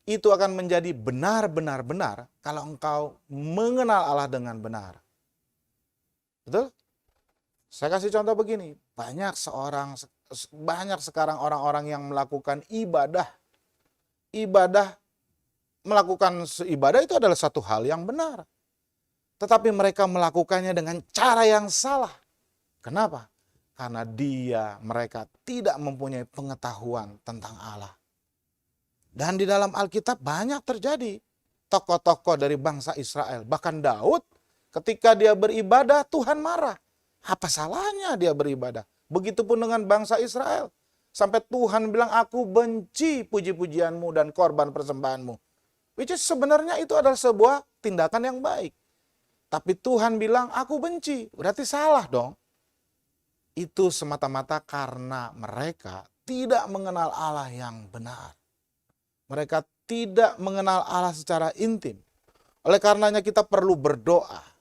Speaker 5: itu akan menjadi benar-benar benar kalau engkau mengenal Allah dengan benar. Betul? Saya kasih contoh begini, banyak sekarang orang-orang yang melakukan ibadah. Melakukan ibadah itu adalah satu hal yang benar. Tetapi mereka melakukannya dengan cara yang salah. Kenapa? Karena mereka tidak mempunyai pengetahuan tentang Allah. Dan di dalam Alkitab banyak terjadi tokoh-tokoh dari bangsa Israel. Bahkan Daud ketika dia beribadah Tuhan marah. Apa salahnya dia beribadah? Begitupun dengan bangsa Israel. Sampai Tuhan bilang, aku benci puji-pujianmu dan korban persembahanmu. Which is sebenarnya itu adalah sebuah tindakan yang baik. Tapi Tuhan bilang, aku benci. Berarti salah dong. Itu semata-mata karena mereka tidak mengenal Allah yang benar. Mereka tidak mengenal Allah secara intim. Oleh karenanya kita perlu berdoa.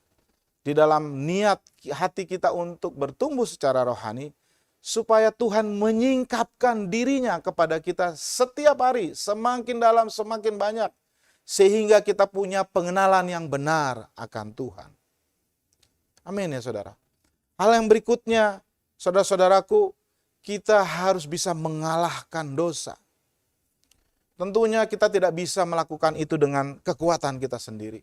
Speaker 5: Di dalam niat hati kita untuk bertumbuh secara rohani, supaya Tuhan menyingkapkan dirinya kepada kita setiap hari, semakin dalam, semakin banyak, sehingga kita punya pengenalan yang benar akan Tuhan. Amin ya saudara. Hal yang berikutnya, saudara-saudaraku, kita harus bisa mengalahkan dosa. Tentunya kita tidak bisa melakukan itu dengan kekuatan kita sendiri.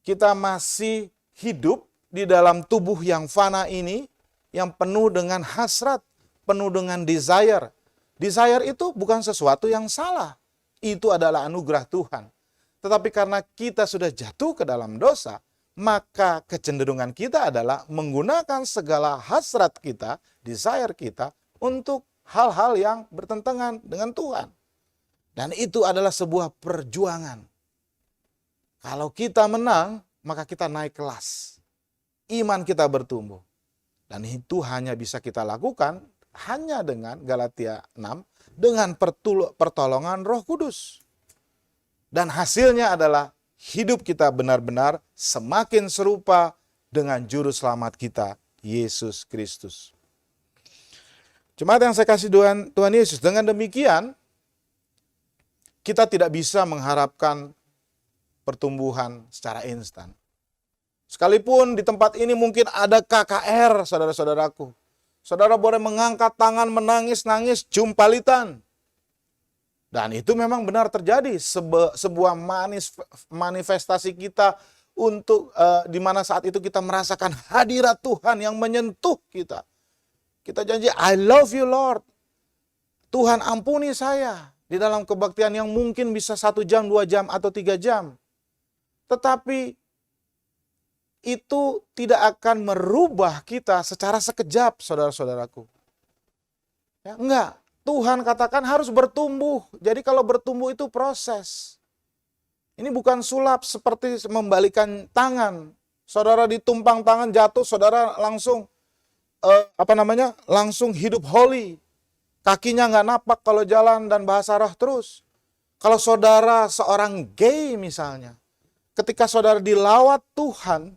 Speaker 5: Kita masih hidup di dalam tubuh yang fana ini, yang penuh dengan hasrat, penuh dengan desire. Desire itu bukan sesuatu yang salah. Itu adalah anugerah Tuhan. Tetapi karena kita sudah jatuh ke dalam dosa, maka kecenderungan kita adalah menggunakan segala hasrat kita, desire kita, untuk hal-hal yang bertentangan dengan Tuhan. Dan itu adalah sebuah perjuangan. Kalau kita menang, maka kita naik kelas. Iman kita bertumbuh. Dan itu hanya bisa kita lakukan hanya dengan Galatia 6, dengan pertolongan Roh Kudus. Dan hasilnya adalah hidup kita benar-benar semakin serupa dengan juru selamat kita, Yesus Kristus. Jemaat yang saya kasih Tuhan Yesus, dengan demikian kita tidak bisa mengharapkan pertumbuhan secara instan. Sekalipun di tempat ini mungkin ada KKR, saudara-saudaraku. Saudara boleh mengangkat tangan, menangis-nangis, jumpalitan. Dan itu memang benar terjadi, sebuah manifestasi kita untuk di mana saat itu kita merasakan hadirat Tuhan yang menyentuh kita. Kita janji, I love you Lord. Tuhan ampuni saya. Di dalam kebaktian yang mungkin bisa 1 jam, 2 jam, atau 3 jam. Tetapi itu tidak akan merubah kita secara sekejap, saudara-saudaraku. Ya, enggak. Tuhan katakan harus bertumbuh. Jadi kalau bertumbuh itu proses. Ini bukan sulap seperti membalikan tangan. Saudara ditumpang tangan jatuh, saudara langsung langsung hidup holy. Kakinya nggak napak kalau jalan dan bahasa roh terus. Kalau saudara seorang gay misalnya, ketika saudara dilawat Tuhan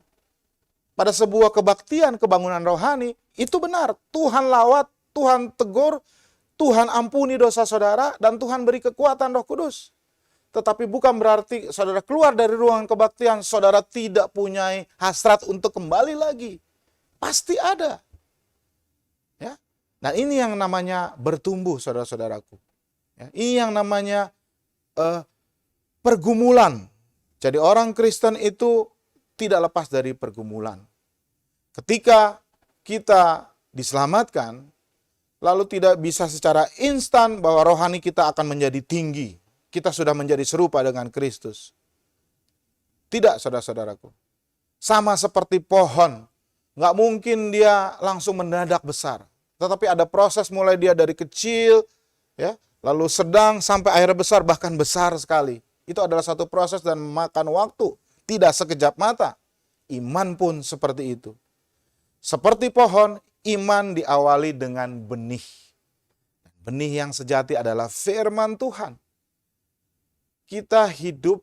Speaker 5: pada sebuah kebaktian kebangunan rohani, itu benar. Tuhan lawat, Tuhan tegur, Tuhan ampuni dosa saudara, dan Tuhan beri kekuatan Roh Kudus. Tetapi bukan berarti saudara keluar dari ruangan kebaktian, saudara tidak punya hasrat untuk kembali lagi. Pasti ada. Ya. Nah ini yang namanya bertumbuh, saudara-saudaraku. Ya, ini yang namanya pergumulan. Jadi orang Kristen itu tidak lepas dari pergumulan. Ketika kita diselamatkan, lalu tidak bisa secara instan bahwa rohani kita akan menjadi tinggi. Kita sudah menjadi serupa dengan Kristus. Tidak, saudara-saudaraku. Sama seperti pohon. Nggak mungkin dia langsung mendadak besar. Tetapi ada proses mulai dia dari kecil, ya, lalu sedang sampai akhirnya besar, bahkan besar sekali. Itu adalah satu proses dan memakan waktu, tidak sekejap mata. Iman pun seperti itu. Seperti pohon, iman diawali dengan benih. Benih yang sejati adalah firman Tuhan. Kita hidup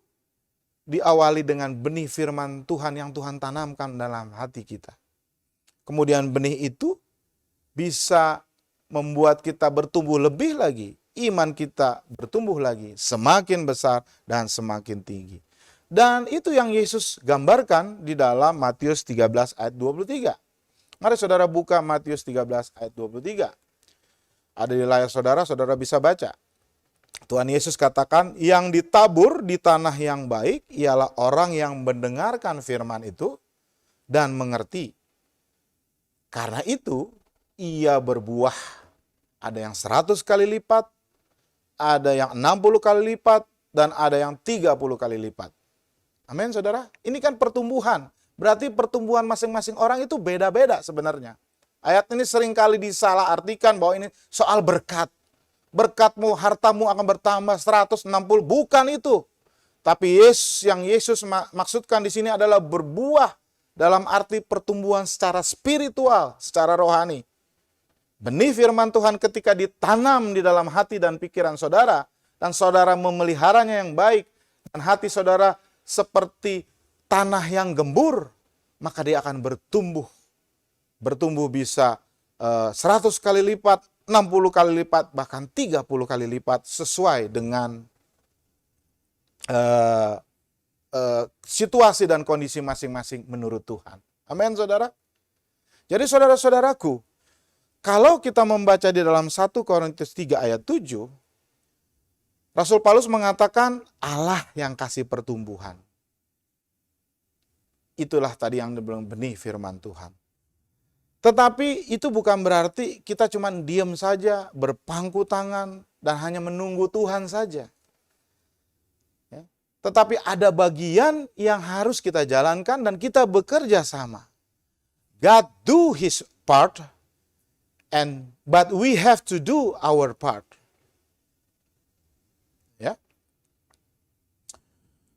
Speaker 5: diawali dengan benih firman Tuhan yang Tuhan tanamkan dalam hati kita. Kemudian benih itu bisa membuat kita bertumbuh lebih lagi. Iman kita bertumbuh lagi, semakin besar dan semakin tinggi. Dan itu yang Yesus gambarkan di dalam Matius 13 ayat 23. Mari saudara buka Matius 13 ayat 23. Ada di layar saudara, saudara bisa baca. Tuhan Yesus katakan, yang ditabur di tanah yang baik ialah orang yang mendengarkan firman itu dan mengerti. Karena itu, ia berbuah. Ada yang 100 kali lipat, ada yang 60 kali lipat, dan ada yang 30 kali lipat. Amin, saudara. Ini kan pertumbuhan. Berarti pertumbuhan masing-masing orang itu beda-beda sebenarnya. Ayat ini seringkali disalahartikan bahwa ini soal berkat. Berkatmu, hartamu akan bertambah 160. Bukan itu. Tapi yang Yesus maksudkan di sini adalah berbuah dalam arti pertumbuhan secara spiritual, secara rohani. Benih firman Tuhan ketika ditanam di dalam hati dan pikiran saudara, dan saudara memeliharanya yang baik, dan hati saudara seperti tanah yang gembur, maka dia akan bertumbuh. Bertumbuh bisa 100 kali lipat, 60 kali lipat, bahkan 30 kali lipat sesuai dengan situasi dan kondisi masing-masing menurut Tuhan. Amin, saudara. Jadi saudara-saudaraku, kalau kita membaca di dalam 1 Korintus 3 ayat 7, Rasul Paulus mengatakan Allah yang kasih pertumbuhan. Itulah tadi yang dibilang benih firman Tuhan. Tetapi itu bukan berarti kita cuma diam saja, berpangku tangan, dan hanya menunggu Tuhan saja. Ya. Tetapi ada bagian yang harus kita jalankan dan kita bekerja sama. God do his part, but we have to do our part. Ya.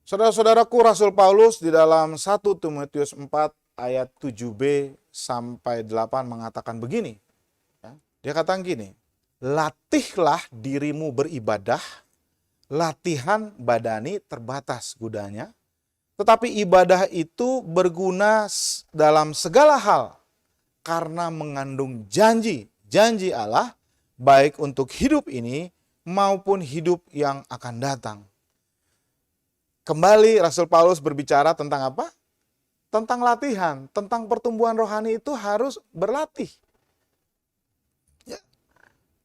Speaker 5: Saudara-saudaraku, Rasul Paulus di dalam 1 Timotius 4 ayat 7b sampai 8 mengatakan begini. Ya. Dia katakan gini, latihlah dirimu beribadah, latihan badani terbatas gunanya, tetapi ibadah itu berguna dalam segala hal, karena mengandung janji Allah, baik untuk hidup ini maupun hidup yang akan datang. Kembali Rasul Paulus berbicara tentang apa? Tentang latihan, tentang pertumbuhan rohani itu harus berlatih.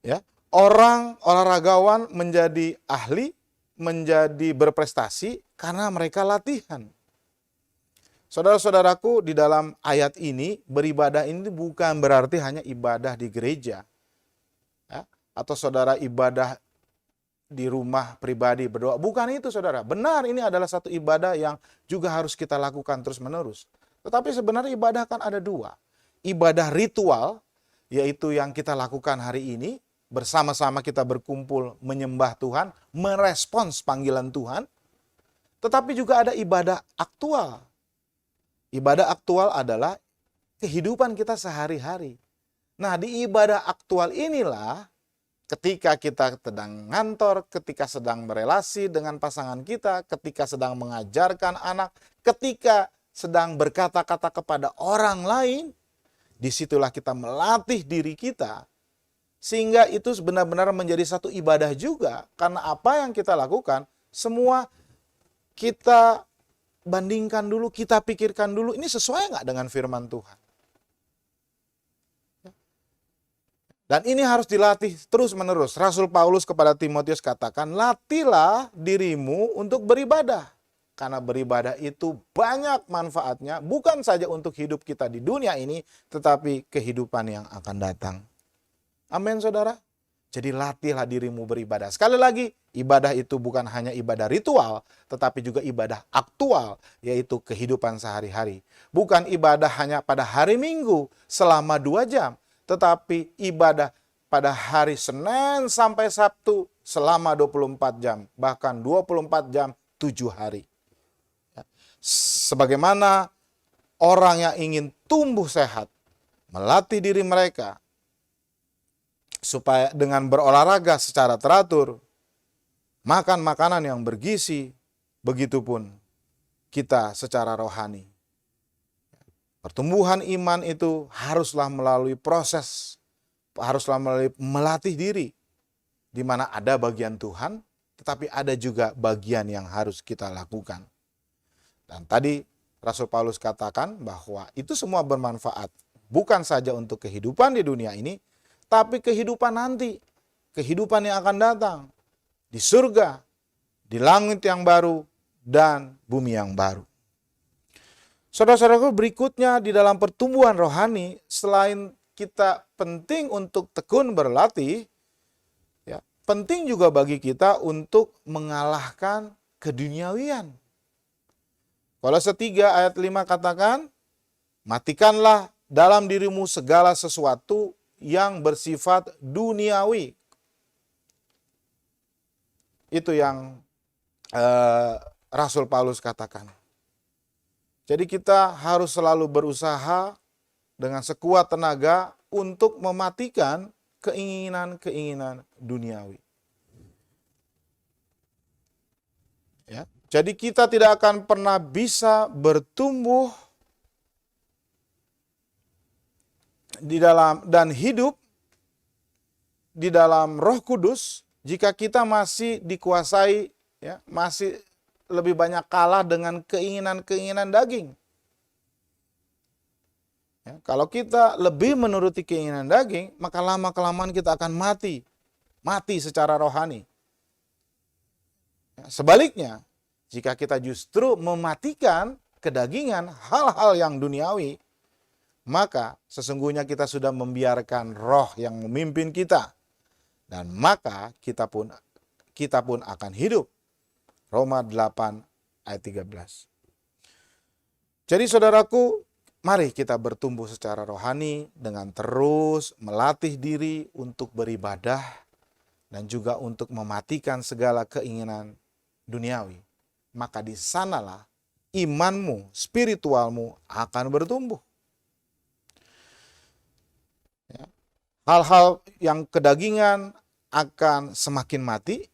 Speaker 5: Ya. Orang olahragawan menjadi ahli, menjadi berprestasi karena mereka latihan. Saudara-saudaraku, di dalam ayat ini, beribadah ini bukan berarti hanya ibadah di gereja. Ya, atau saudara ibadah di rumah pribadi berdoa. Bukan itu, saudara. Benar, ini adalah satu ibadah yang juga harus kita lakukan terus-menerus. Tetapi sebenarnya ibadah kan ada dua. Ibadah ritual, yaitu yang kita lakukan hari ini, bersama-sama kita berkumpul menyembah Tuhan, merespons panggilan Tuhan. Tetapi juga ada ibadah aktual. Ibadah aktual adalah kehidupan kita sehari-hari. Nah, di ibadah aktual inilah ketika kita sedang ngantor, ketika sedang berelasi dengan pasangan kita, ketika sedang mengajarkan anak, ketika sedang berkata-kata kepada orang lain, disitulah kita melatih diri kita. Sehingga itu benar-benar menjadi satu ibadah juga. Karena apa yang kita lakukan, semua kita bandingkan dulu, kita pikirkan dulu, ini sesuai nggak dengan firman Tuhan? Dan ini harus dilatih terus-menerus. Rasul Paulus kepada Timotius katakan, latihlah dirimu untuk beribadah. Karena beribadah itu banyak manfaatnya, bukan saja untuk hidup kita di dunia ini, tetapi kehidupan yang akan datang. Amin, saudara. Jadi latihlah dirimu beribadah. Sekali lagi, ibadah itu bukan hanya ibadah ritual, tetapi juga ibadah aktual, yaitu kehidupan sehari-hari. Bukan ibadah hanya pada hari Minggu selama 2 jam, tetapi ibadah pada hari Senin sampai Sabtu selama 24 jam, bahkan 24 jam 7 hari. Ya. Sebagaimana orang yang ingin tumbuh sehat, melatih diri mereka supaya dengan berolahraga secara teratur, makan makanan yang bergizi, begitupun kita secara rohani. Pertumbuhan iman itu haruslah melalui proses, haruslah melalui melatih diri, di mana ada bagian Tuhan, tetapi ada juga bagian yang harus kita lakukan. Dan tadi Rasul Paulus katakan bahwa itu semua bermanfaat, bukan saja untuk kehidupan di dunia ini, tapi kehidupan nanti, kehidupan yang akan datang, di surga, di langit yang baru, dan bumi yang baru. Saudara-saudaraku, berikutnya di dalam pertumbuhan rohani, selain kita penting untuk tekun berlatih, ya, penting juga bagi kita untuk mengalahkan keduniawian. Kolose 3 ayat 5 katakan, matikanlah dalam dirimu segala sesuatu yang bersifat duniawi. Itu yang Rasul Paulus katakan. Jadi kita harus selalu berusaha dengan sekuat tenaga untuk mematikan keinginan-keinginan duniawi. Ya, jadi kita tidak akan pernah bisa bertumbuh di dalam dan hidup di dalam Roh Kudus jika kita masih dikuasai, ya, masih lebih banyak kalah dengan keinginan-keinginan daging. Ya, kalau kita lebih menuruti keinginan daging, maka lama-kelamaan kita akan mati secara rohani. Ya, sebaliknya, jika kita justru mematikan kedagingan hal-hal yang duniawi, maka sesungguhnya kita sudah membiarkan roh yang memimpin kita. Dan maka kita pun akan hidup. Roma 8 ayat 13. Jadi saudaraku, mari kita bertumbuh secara rohani dengan terus melatih diri untuk beribadah dan juga untuk mematikan segala keinginan duniawi. Maka di sanalah imanmu, spiritualmu akan bertumbuh. Ya. Hal-hal yang kedagingan akan semakin mati.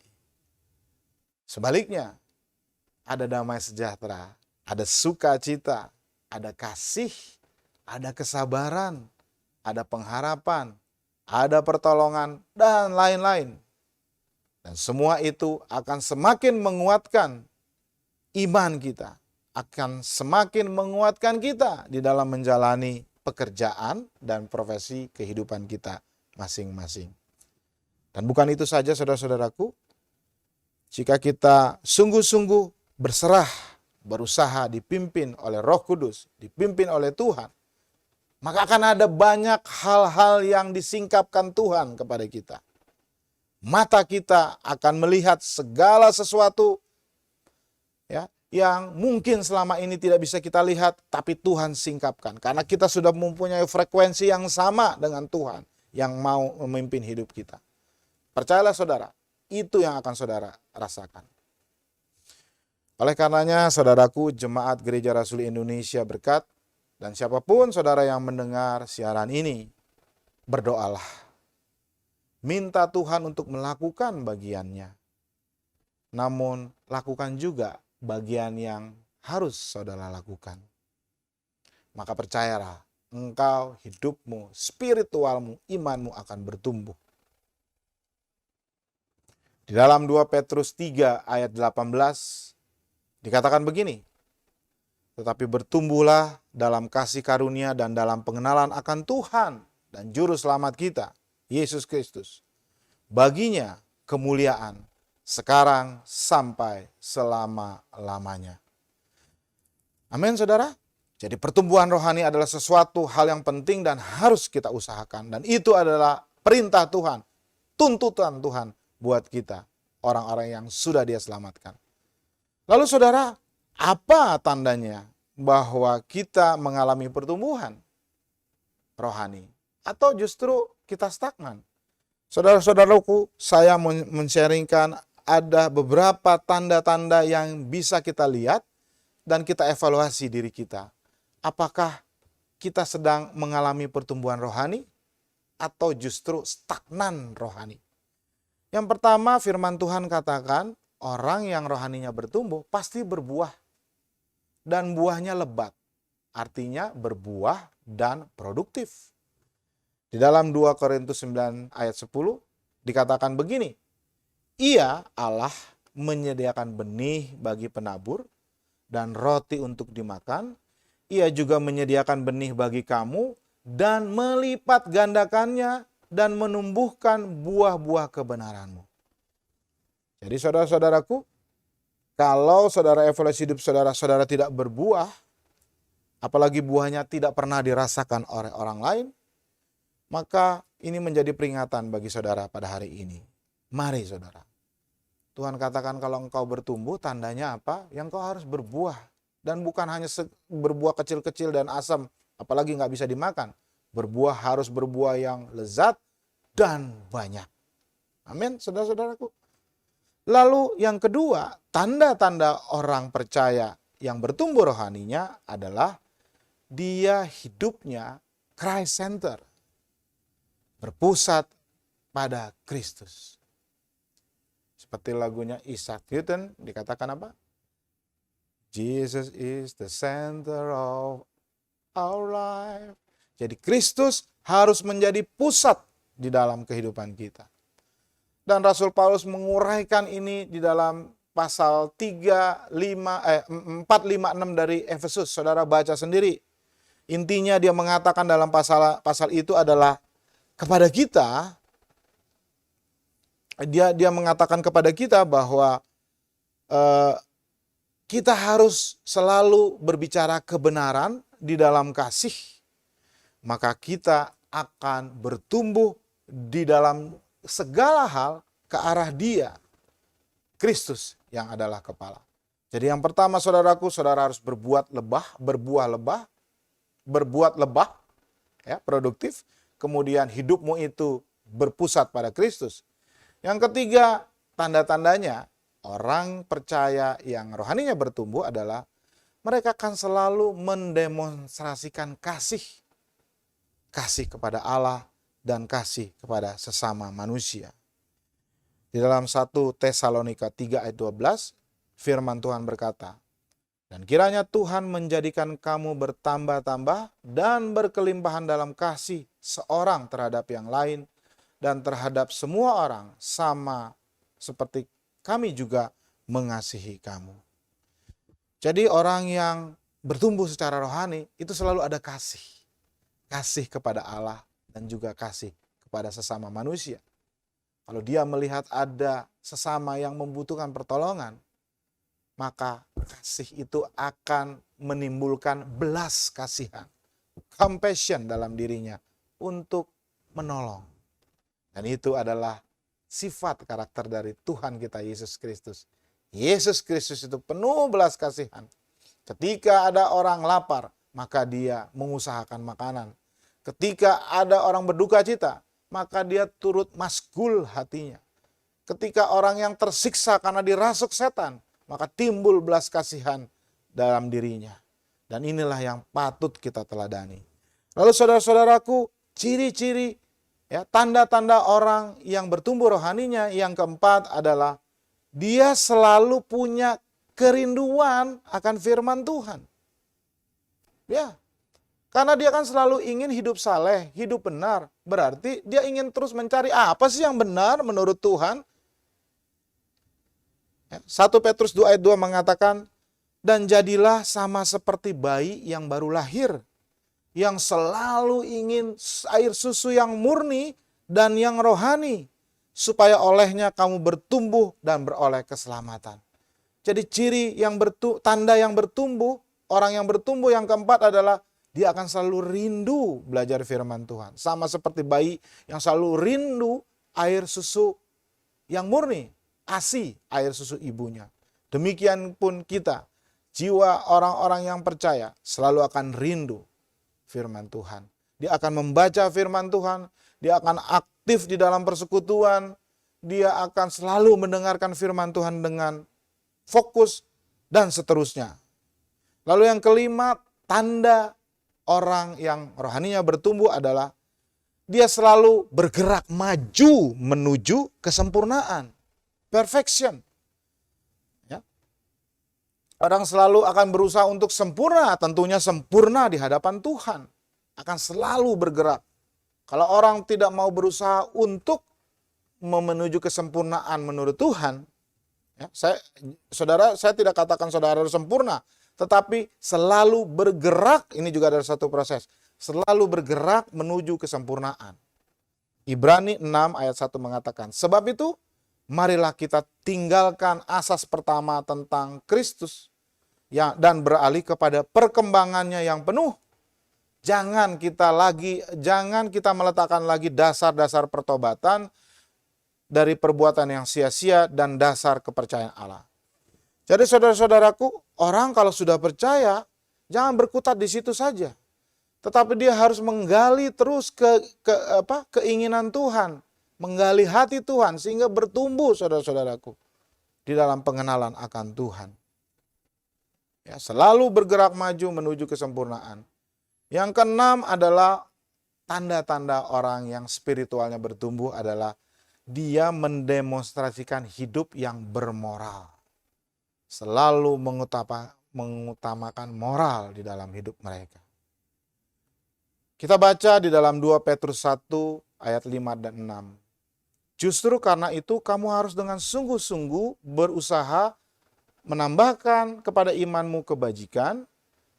Speaker 5: Sebaliknya, ada damai sejahtera, ada sukacita, ada kasih, ada kesabaran, ada pengharapan, ada pertolongan, dan lain-lain. Dan semua itu akan semakin menguatkan iman kita, akan semakin menguatkan kita di dalam menjalani pekerjaan dan profesi kehidupan kita masing-masing. Dan bukan itu saja saudara-saudaraku, jika kita sungguh-sungguh berserah, berusaha dipimpin oleh Roh Kudus, dipimpin oleh Tuhan, maka akan ada banyak hal-hal yang disingkapkan Tuhan kepada kita. Mata kita akan melihat segala sesuatu, ya, yang mungkin selama ini tidak bisa kita lihat, tapi Tuhan singkapkan. Karena kita sudah mempunyai frekuensi yang sama dengan Tuhan yang mau memimpin hidup kita. Percayalah saudara, itu yang akan saudara rasakan. Oleh karenanya, saudaraku, Jemaat Gereja Rasuli Indonesia Berkat, dan siapapun saudara yang mendengar siaran ini, berdoalah. Minta Tuhan untuk melakukan bagiannya. Namun, lakukan juga bagian yang harus saudara lakukan. Maka percayalah, engkau, hidupmu, spiritualmu, imanmu akan bertumbuh. Di dalam 2 Petrus 3 ayat 18 dikatakan begini, tetapi bertumbuhlah dalam kasih karunia dan dalam pengenalan akan Tuhan dan Juru Selamat kita, Yesus Kristus. Baginya kemuliaan sekarang sampai selama-lamanya. Amin saudara. Jadi pertumbuhan rohani adalah sesuatu hal yang penting dan harus kita usahakan. Dan itu adalah perintah Tuhan, tuntutan Tuhan buat kita, orang-orang yang sudah Dia selamatkan. Lalu saudara, apa tandanya bahwa kita mengalami pertumbuhan rohani? Atau justru kita stagnan? Saudara-saudaraku, saya men-sharingkan ada beberapa tanda-tanda yang bisa kita lihat dan kita evaluasi diri kita. Apakah kita sedang mengalami pertumbuhan rohani atau justru stagnan rohani? Yang pertama, firman Tuhan katakan, orang yang rohaninya bertumbuh pasti berbuah dan buahnya lebat. Artinya berbuah dan produktif. Di dalam 2 Korintus 9 ayat 10 dikatakan begini, Ia Allah menyediakan benih bagi penabur dan roti untuk dimakan. Ia juga menyediakan benih bagi kamu dan melipat gandakannya dan menumbuhkan buah-buah kebenaranmu. Jadi saudara-saudaraku, kalau saudara evaluasi hidup saudara tidak berbuah, apalagi buahnya tidak pernah dirasakan oleh orang lain, maka ini menjadi peringatan bagi saudara pada hari ini. Mari saudara. Tuhan katakan kalau engkau bertumbuh, tandanya apa? Yang engkau harus berbuah. Dan bukan hanya berbuah kecil-kecil dan asam, apalagi nggak bisa dimakan. Berbuah harus berbuah yang lezat dan banyak. Amin, saudara-saudaraku. Lalu yang kedua, tanda-tanda orang percaya yang bertumbuh rohaninya adalah dia hidupnya Christ center. Berpusat pada Kristus. Seperti lagunya Isaac Newton dikatakan apa? Jesus is the center of our life. Jadi Kristus harus menjadi pusat di dalam kehidupan kita. Dan Rasul Paulus menguraikan ini di dalam pasal 4, 5, 6 dari Efesus. Saudara baca sendiri. Intinya dia mengatakan dalam pasal itu adalah kepada kita, dia mengatakan kepada kita bahwa kita harus selalu berbicara kebenaran di dalam kasih. Maka kita akan bertumbuh di dalam segala hal ke arah Dia, Kristus yang adalah kepala. Jadi yang pertama saudaraku, saudara harus berbuat lebah, ya, produktif. Kemudian hidupmu itu berpusat pada Kristus. Yang ketiga, tanda-tandanya orang percaya yang rohaninya bertumbuh adalah mereka akan selalu mendemonstrasikan kasih. Kasih kepada Allah dan kasih kepada sesama manusia. Di dalam 1 Tesalonika 3 ayat 12, firman Tuhan berkata, dan kiranya Tuhan menjadikan kamu bertambah-tambah dan berkelimpahan dalam kasih seorang terhadap yang lain dan terhadap semua orang sama seperti kami juga mengasihi kamu. Jadi orang yang bertumbuh secara rohani itu selalu ada kasih. Kasih kepada Allah dan juga kasih kepada sesama manusia. Kalau dia melihat ada sesama yang membutuhkan pertolongan, maka kasih itu akan menimbulkan belas kasihan, compassion dalam dirinya untuk menolong. Dan itu adalah sifat karakter dari Tuhan kita Yesus Kristus. Yesus Kristus itu penuh belas kasihan. Ketika ada orang lapar, maka dia mengusahakan makanan. Ketika ada orang berduka cita, maka dia turut masgul hatinya. Ketika orang yang tersiksa karena dirasuk setan, maka timbul belas kasihan dalam dirinya. Dan inilah yang patut kita teladani. Lalu saudara-saudaraku, ciri-ciri, ya, tanda-tanda orang yang bertumbuh rohaninya yang keempat adalah dia selalu punya kerinduan akan firman Tuhan. Ya, karena dia kan selalu ingin hidup saleh, hidup benar. Berarti dia ingin terus mencari apa sih yang benar menurut Tuhan. 1 Petrus 2 ayat 2 mengatakan, dan jadilah sama seperti bayi yang baru lahir, yang selalu ingin air susu yang murni dan yang rohani, supaya olehnya kamu bertumbuh dan beroleh keselamatan. Jadi ciri yang tanda yang bertumbuh, orang yang bertumbuh yang keempat adalah dia akan selalu rindu belajar firman Tuhan. Sama seperti bayi yang selalu rindu air susu yang murni, ASI, air susu ibunya. Demikian pun kita, jiwa orang-orang yang percaya selalu akan rindu firman Tuhan. Dia akan membaca firman Tuhan, dia akan aktif di dalam persekutuan, dia akan selalu mendengarkan firman Tuhan dengan fokus, dan seterusnya. Lalu yang kelima, tanda orang yang rohaninya bertumbuh adalah dia selalu bergerak maju menuju kesempurnaan, perfection. Ya. Orang selalu akan berusaha untuk sempurna, tentunya sempurna di hadapan Tuhan. Akan selalu bergerak. Kalau orang tidak mau berusaha untuk menuju kesempurnaan menurut Tuhan, ya, saya tidak katakan saudara harus sempurna, tetapi selalu bergerak, ini juga ada satu proses, selalu bergerak menuju kesempurnaan. Ibrani 6 ayat 1 mengatakan, sebab itu marilah kita tinggalkan asas pertama tentang Kristus ya, dan beralih kepada perkembangannya yang penuh. Jangan kita meletakkan lagi dasar-dasar pertobatan dari perbuatan yang sia-sia dan dasar kepercayaan Allah. Jadi saudara-saudaraku, orang kalau sudah percaya, jangan berkutat di situ saja. Tetapi dia harus menggali terus keinginan Tuhan, menggali hati Tuhan sehingga bertumbuh saudara-saudaraku di dalam pengenalan akan Tuhan. Ya, selalu bergerak maju menuju kesempurnaan. Yang keenam adalah tanda-tanda orang yang spiritualnya bertumbuh adalah dia mendemonstrasikan hidup yang bermoral. Selalu mengutamakan moral di dalam hidup mereka. Kita baca di dalam 2 Petrus 1 ayat 5 dan 6. Justru karena itu kamu harus dengan sungguh-sungguh berusaha menambahkan kepada imanmu kebajikan,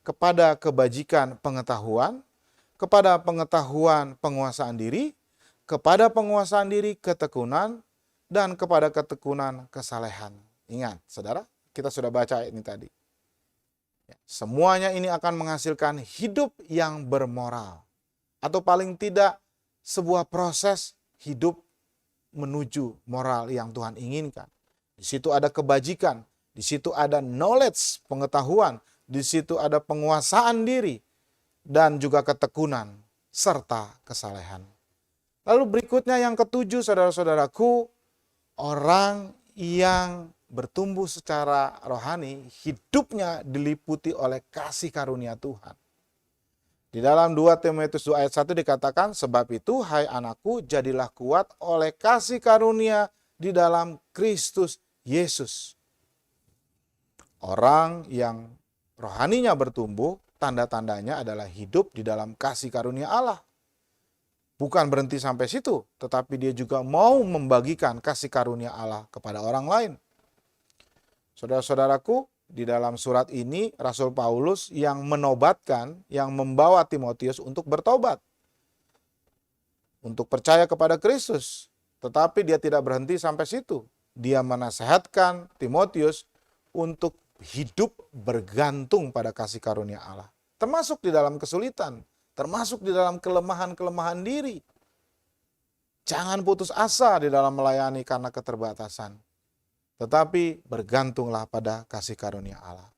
Speaker 5: kepada kebajikan pengetahuan, kepada pengetahuan penguasaan diri, kepada penguasaan diri ketekunan, dan kepada ketekunan kesalehan. Ingat, saudara, kita sudah baca ini tadi. Semuanya ini akan menghasilkan hidup yang bermoral. Atau paling tidak sebuah proses hidup menuju moral yang Tuhan inginkan. Di situ ada kebajikan, di situ ada knowledge, pengetahuan, di situ ada penguasaan diri, dan juga ketekunan, serta kesalehan. Lalu berikutnya yang ketujuh saudara-saudaraku, orang yang bertumbuh secara rohani, hidupnya diliputi oleh kasih karunia Tuhan. Di dalam 2 Timotius 2 ayat 1 dikatakan, sebab itu hai anakku jadilah kuat oleh kasih karunia di dalam Kristus Yesus. Orang yang rohaninya bertumbuh, tanda-tandanya adalah hidup di dalam kasih karunia Allah. Bukan berhenti sampai situ, tetapi dia juga mau membagikan kasih karunia Allah kepada orang lain. Saudara-saudaraku, di dalam surat ini Rasul Paulus yang menobatkan, yang membawa Timotius untuk bertobat. Untuk percaya kepada Kristus. Tetapi dia tidak berhenti sampai situ. Dia menasehatkan Timotius untuk hidup bergantung pada kasih karunia Allah. Termasuk di dalam kesulitan, termasuk di dalam kelemahan-kelemahan diri. Jangan putus asa di dalam melayani karena keterbatasan. Tetapi bergantunglah pada kasih karunia Allah.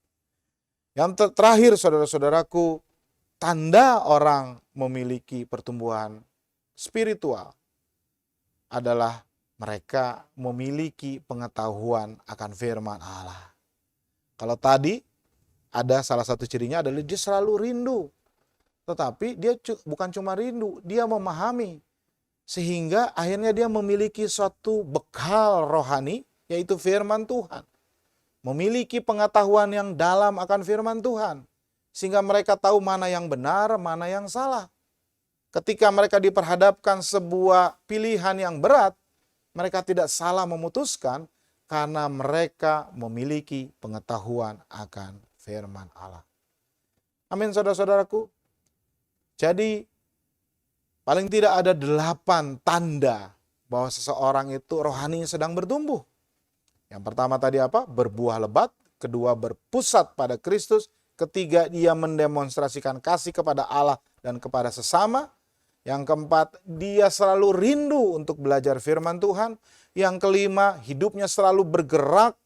Speaker 5: Yang terakhir saudara-saudaraku, tanda orang memiliki pertumbuhan spiritual adalah mereka memiliki pengetahuan akan firman Allah. Kalau tadi ada salah satu cirinya adalah dia selalu rindu. Tetapi dia bukan cuma rindu, dia memahami. Sehingga akhirnya dia memiliki suatu bekal rohani, yaitu firman Tuhan. Memiliki pengetahuan yang dalam akan firman Tuhan. Sehingga mereka tahu mana yang benar, mana yang salah. Ketika mereka diperhadapkan sebuah pilihan yang berat, mereka tidak salah memutuskan karena mereka memiliki pengetahuan akan firman Allah. Amin saudara-saudaraku. Jadi paling tidak ada 8 tanda bahwa seseorang itu rohaninya sedang bertumbuh. Yang pertama tadi apa? Berbuah lebat. Kedua, berpusat pada Kristus. Ketiga, dia mendemonstrasikan kasih kepada Allah dan kepada sesama. Yang keempat, dia selalu rindu untuk belajar firman Tuhan. Yang kelima, hidupnya selalu bergerak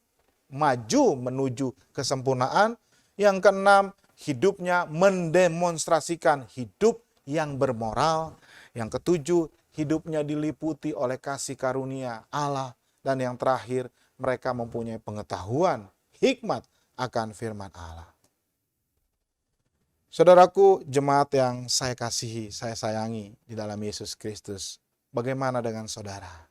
Speaker 5: maju menuju kesempurnaan. Yang keenam, hidupnya mendemonstrasikan hidup yang bermoral. Yang ketujuh, hidupnya diliputi oleh kasih karunia Allah, dan yang terakhir, mereka mempunyai pengetahuan, hikmat akan firman Allah. Saudaraku, jemaat yang saya kasihi, saya sayangi di dalam Yesus Kristus, bagaimana dengan saudara?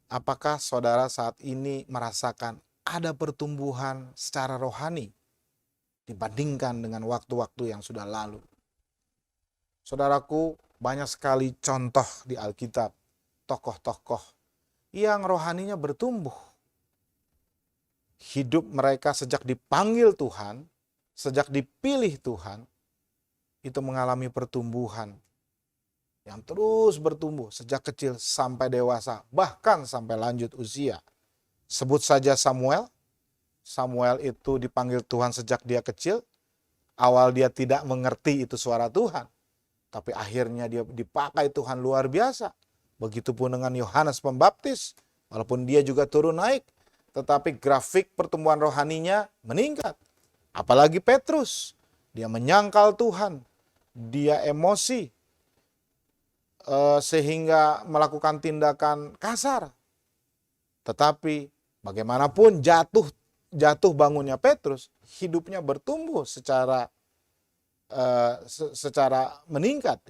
Speaker 5: Apakah saudara saat ini merasakan ada pertumbuhan secara rohani dibandingkan dengan waktu-waktu yang sudah lalu? Saudaraku, banyak sekali contoh di Alkitab, tokoh-tokoh yang rohaninya bertumbuh. Hidup mereka sejak dipanggil Tuhan, sejak dipilih Tuhan, itu mengalami pertumbuhan yang terus bertumbuh sejak kecil sampai dewasa, bahkan sampai lanjut usia. Sebut saja Samuel. Samuel itu dipanggil Tuhan sejak dia kecil. Awal dia tidak mengerti itu suara Tuhan, tapi akhirnya dia dipakai Tuhan luar biasa. Begitupun dengan Yohanes Pembaptis, walaupun dia juga turun naik, tetapi grafik pertumbuhan rohaninya meningkat. Apalagi Petrus, dia menyangkal Tuhan, dia emosi, sehingga melakukan tindakan kasar. Tetapi bagaimanapun jatuh bangunnya Petrus, hidupnya bertumbuh secara meningkat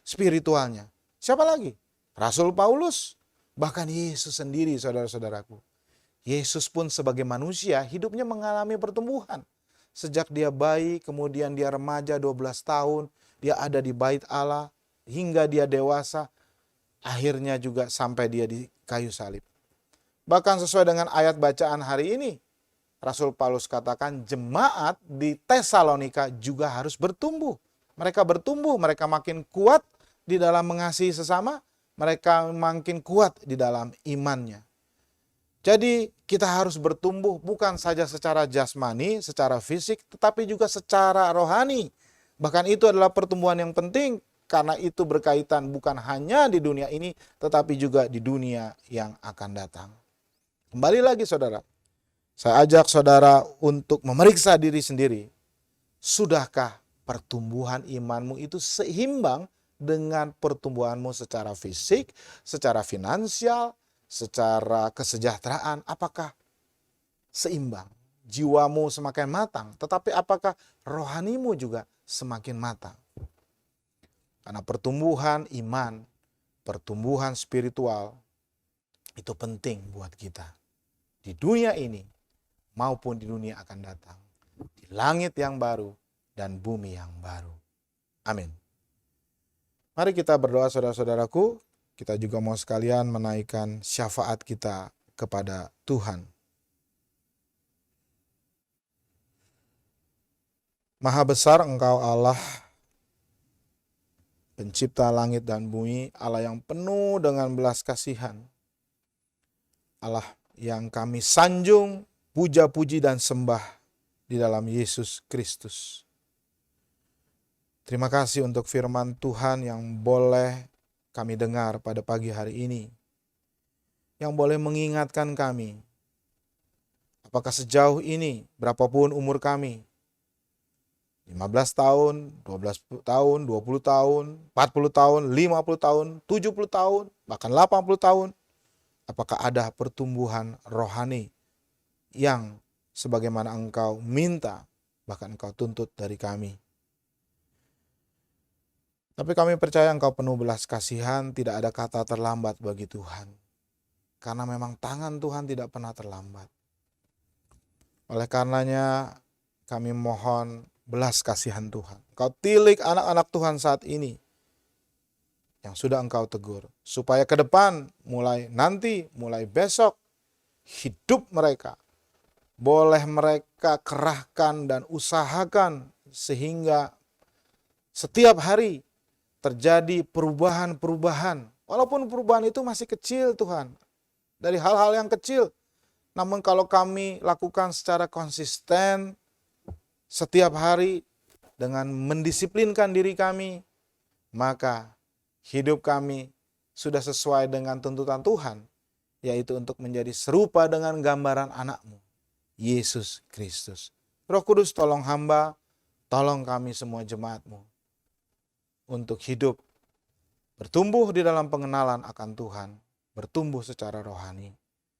Speaker 5: spiritualnya. Siapa lagi? Rasul Paulus, bahkan Yesus sendiri, saudara-saudaraku. Yesus pun sebagai manusia hidupnya mengalami pertumbuhan. Sejak dia bayi, kemudian dia remaja 12 tahun, dia ada di bait Allah, hingga dia dewasa, akhirnya juga sampai dia di kayu salib. Bahkan sesuai dengan ayat bacaan hari ini, Rasul Paulus katakan jemaat di Tesalonika juga harus bertumbuh. Mereka bertumbuh, mereka makin kuat di dalam mengasihi sesama, mereka makin kuat di dalam imannya. Jadi kita harus bertumbuh bukan saja secara jasmani, secara fisik, tetapi juga secara rohani. Bahkan itu adalah pertumbuhan yang penting, karena itu berkaitan bukan hanya di dunia ini, tetapi juga di dunia yang akan datang. Kembali lagi saudara, saya ajak saudara untuk memeriksa diri sendiri. Sudahkah pertumbuhan imanmu itu seimbang dengan pertumbuhanmu secara fisik, secara finansial, secara kesejahteraan? Apakah seimbang? Jiwamu semakin matang, tetapi apakah rohanimu juga semakin matang? Karena pertumbuhan iman, pertumbuhan spiritual itu penting buat kita. Di dunia ini maupun di dunia akan datang. Di langit yang baru dan bumi yang baru. Amin. Mari kita berdoa saudara-saudaraku. Kita juga mau sekalian menaikkan syafaat kita kepada Tuhan. Maha besar Engkau Allah, Pencipta langit dan bumi, Allah yang penuh dengan belas kasihan. Allah yang kami sanjung, puja-puji dan sembah di dalam Yesus Kristus. Terima kasih untuk firman Tuhan yang boleh kami dengar pada pagi hari ini. Yang boleh mengingatkan kami, apakah sejauh ini, berapapun umur kami, 15 tahun, 12 tahun, 20 tahun, 40 tahun, 50 tahun, 70 tahun, bahkan 80 tahun. Apakah ada pertumbuhan rohani yang sebagaimana Engkau minta, bahkan Engkau tuntut dari kami. Tapi kami percaya Engkau penuh belas kasihan, tidak ada kata terlambat bagi Tuhan. Karena memang tangan Tuhan tidak pernah terlambat. Oleh karenanya kami mohon belas kasihan Tuhan. Engkau tilik anak-anak Tuhan saat ini yang sudah Engkau tegur. Supaya ke depan, mulai nanti, mulai besok, hidup mereka boleh mereka kerahkan dan usahakan sehingga setiap hari terjadi perubahan-perubahan. Walaupun perubahan itu masih kecil Tuhan. Dari hal-hal yang kecil. Namun kalau kami lakukan secara konsisten, setiap hari dengan mendisiplinkan diri kami, maka hidup kami sudah sesuai dengan tuntutan Tuhan, yaitu untuk menjadi serupa dengan gambaran anak-Mu, Yesus Kristus. Roh Kudus tolong hamba, tolong kami semua jemaat-Mu, untuk hidup bertumbuh di dalam pengenalan akan Tuhan, bertumbuh secara rohani.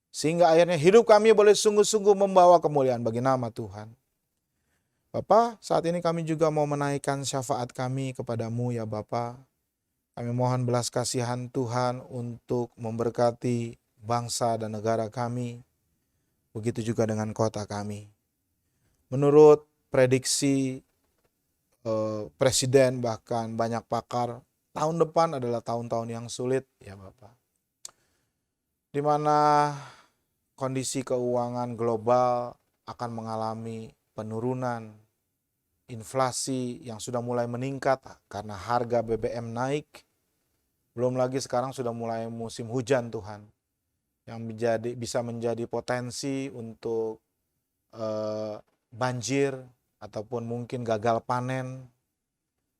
Speaker 5: Sehingga akhirnya hidup kami boleh sungguh-sungguh membawa kemuliaan bagi nama Tuhan. Bapa, saat ini kami juga mau menaikkan syafaat kami kepadamu ya Bapa. Kami mohon belas kasihan Tuhan untuk memberkati bangsa dan negara kami. Begitu juga dengan kota kami. Menurut prediksi presiden bahkan banyak pakar, tahun depan adalah tahun-tahun yang sulit ya Bapak. Di mana kondisi keuangan global akan mengalami penurunan, inflasi yang sudah mulai meningkat karena harga BBM naik. Belum lagi sekarang sudah mulai musim hujan Tuhan, yang bisa menjadi potensi untuk banjir ataupun mungkin gagal panen.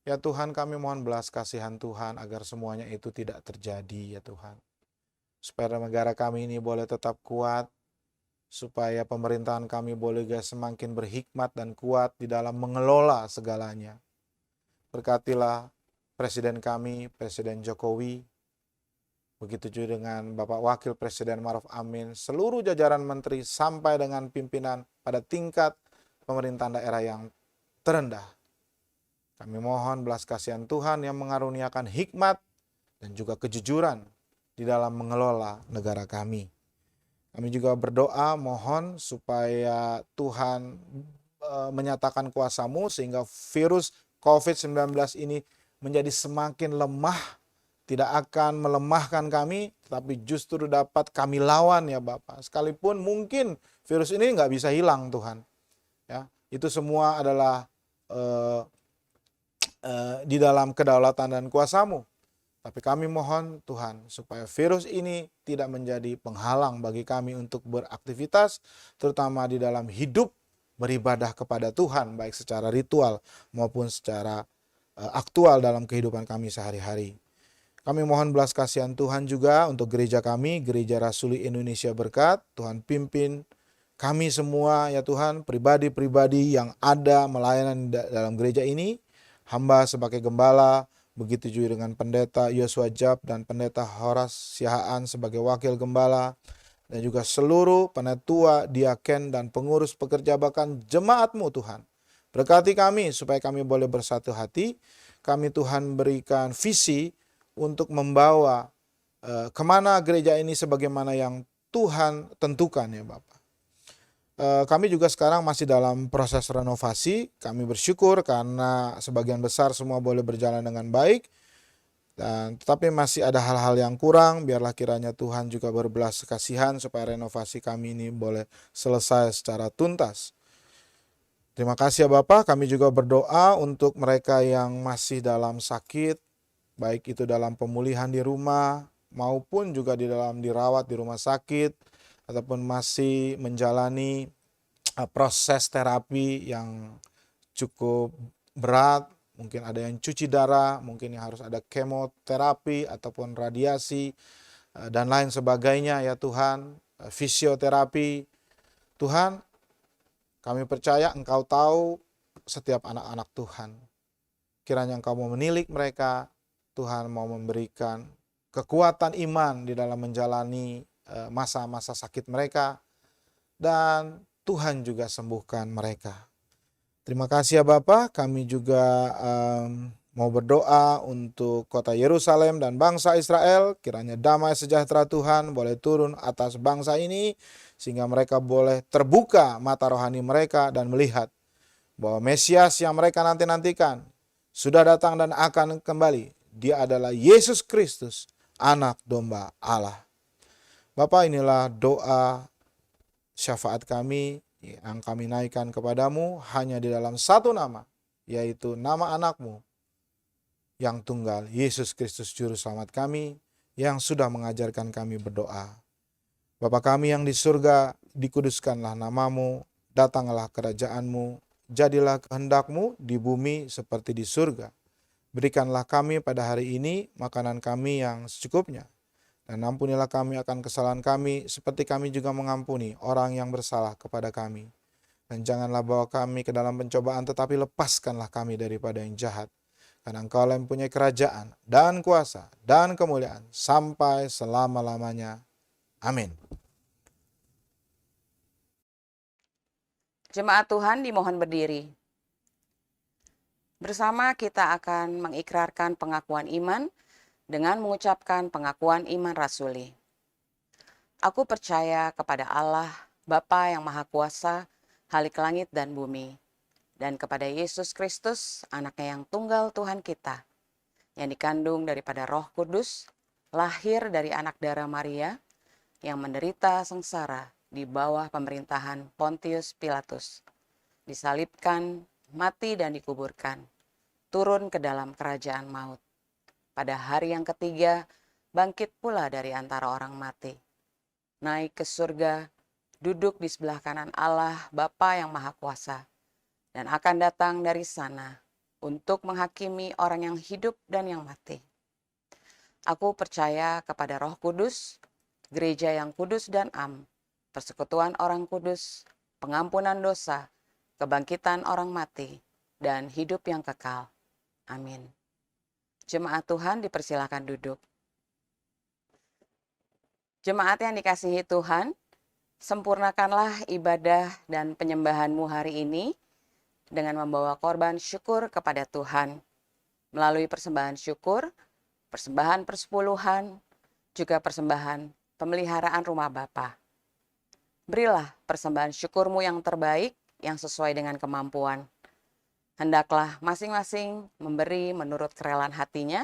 Speaker 5: Ya Tuhan, kami mohon belas kasihan Tuhan agar semuanya itu tidak terjadi ya Tuhan. Supaya negara kami ini boleh tetap kuat, supaya pemerintahan kami boleh semakin berhikmat dan kuat di dalam mengelola segalanya. Berkatilah Presiden kami, Presiden Jokowi, begitu juga dengan Bapak Wakil Presiden Maruf Amin, seluruh jajaran menteri sampai dengan pimpinan pada tingkat pemerintahan daerah yang terendah. Kami mohon belas kasihan Tuhan yang mengaruniakan hikmat dan juga kejujuran di dalam mengelola negara kami. Kami juga berdoa mohon supaya Tuhan menyatakan kuasa-Mu sehingga virus COVID-19 ini menjadi semakin lemah, tidak akan melemahkan kami, tapi justru dapat kami lawan ya Bapak. Sekalipun mungkin virus ini nggak bisa hilang Tuhan. Ya, itu semua adalah di dalam kedaulatan dan kuasa-Mu. Tapi kami mohon Tuhan supaya virus ini tidak menjadi penghalang bagi kami untuk beraktivitas, terutama di dalam hidup beribadah kepada Tuhan, baik secara ritual maupun secara aktual dalam kehidupan kami sehari-hari. Kami mohon belas kasihan Tuhan juga untuk gereja kami, Gereja Rasuli Indonesia Berkat. Tuhan pimpin kami semua ya Tuhan, pribadi-pribadi yang ada melayani dalam gereja ini. Hamba sebagai gembala, begitu juga dengan pendeta Yosua Jab dan pendeta Horas Sihaan sebagai wakil gembala. Dan juga seluruh penatua, diaken dan pengurus pekerja bahkan jemaat-Mu Tuhan. Berkati kami supaya kami boleh bersatu hati. Kami Tuhan berikan visi untuk membawa kemana gereja ini sebagaimana yang Tuhan tentukan ya Bapak. Kami juga sekarang masih dalam proses renovasi. Kami bersyukur karena sebagian besar semua boleh berjalan dengan baik. Tetapi masih ada hal-hal yang kurang. Biarlah kiranya Tuhan juga berbelas kasihan supaya renovasi kami ini boleh selesai secara tuntas. Terima kasih ya Bapak. Kami juga berdoa untuk mereka yang masih dalam sakit, baik itu dalam pemulihan di rumah maupun juga di dalam dirawat di rumah sakit ataupun masih menjalani proses terapi yang cukup berat, mungkin ada yang cuci darah, mungkin yang harus ada kemoterapi ataupun radiasi dan lain sebagainya ya Tuhan, fisioterapi. Tuhan, kami percaya Engkau tahu setiap anak-anak Tuhan. Kiranya Engkau mau menilik mereka, Tuhan mau memberikan kekuatan iman di dalam menjalani masa-masa sakit mereka, dan Tuhan juga sembuhkan mereka. Terima kasih ya Bapak, kami juga mau berdoa untuk kota Yerusalem dan bangsa Israel. Kiranya damai sejahtera Tuhan boleh turun atas bangsa ini, sehingga mereka boleh terbuka mata rohani mereka dan melihat bahwa Mesias yang mereka nanti-nantikan sudah datang dan akan kembali. Dia adalah Yesus Kristus, anak domba Allah. Bapak, inilah doa syafaat kami yang kami naikkan kepadamu hanya di dalam satu nama, yaitu nama anak-Mu yang tunggal, Yesus Kristus Juru Selamat kami, yang sudah mengajarkan kami berdoa. Bapa kami yang di surga, dikuduskanlah nama-Mu, datanglah kerajaan-Mu, jadilah kehendak-Mu di bumi seperti di surga. Berikanlah kami pada hari ini makanan kami yang secukupnya. Dan ampunilah kami akan kesalahan kami, seperti kami juga mengampuni orang yang bersalah kepada kami. Dan janganlah bawa kami ke dalam pencobaan, tetapi lepaskanlah kami daripada yang jahat. Karena Engkau yang mempunyai kerajaan dan kuasa dan kemuliaan sampai selama-lamanya. Amin.
Speaker 1: Jemaat Tuhan dimohon berdiri. Bersama kita akan mengikrarkan pengakuan iman dengan mengucapkan pengakuan iman rasuli. Aku percaya kepada Allah, Bapa yang Maha Kuasa, Halik langit dan bumi, dan kepada Yesus Kristus, anaknya yang tunggal Tuhan kita, yang dikandung daripada Roh Kudus, lahir dari anak darah Maria, yang menderita sengsara di bawah pemerintahan Pontius Pilatus, disalibkan, mati dan dikuburkan, turun ke dalam kerajaan maut. Pada hari yang ketiga, bangkit pula dari antara orang mati, naik ke surga, duduk di sebelah kanan Allah Bapa yang Maha Kuasa, dan akan datang dari sana untuk menghakimi orang yang hidup dan yang mati. Aku percaya kepada Roh Kudus, gereja yang kudus dan am, persekutuan orang kudus, pengampunan dosa, kebangkitan orang mati, dan hidup yang kekal. Amin. Jemaat Tuhan dipersilakan duduk. Jemaat yang dikasihi Tuhan, sempurnakanlah ibadah dan penyembahanmu hari ini dengan membawa korban syukur kepada Tuhan melalui persembahan syukur, persembahan persepuluhan, juga persembahan pemeliharaan rumah Bapa. Berilah persembahan syukurmu yang terbaik yang sesuai dengan kemampuan. Hendaklah masing-masing memberi menurut kerelaan hatinya,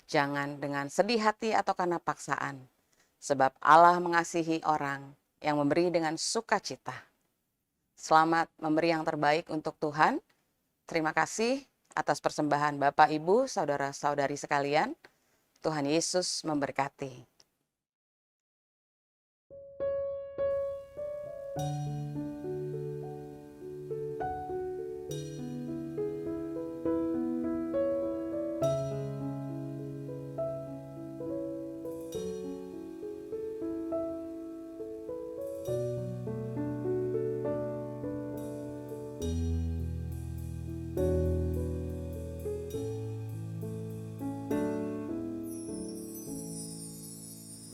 Speaker 1: jangan dengan sedih hati atau karena paksaan, sebab Allah mengasihi orang yang memberi dengan sukacita. Selamat memberi yang terbaik untuk Tuhan. Terima kasih atas persembahan Bapak, Ibu, saudara-saudari sekalian. Tuhan Yesus memberkati.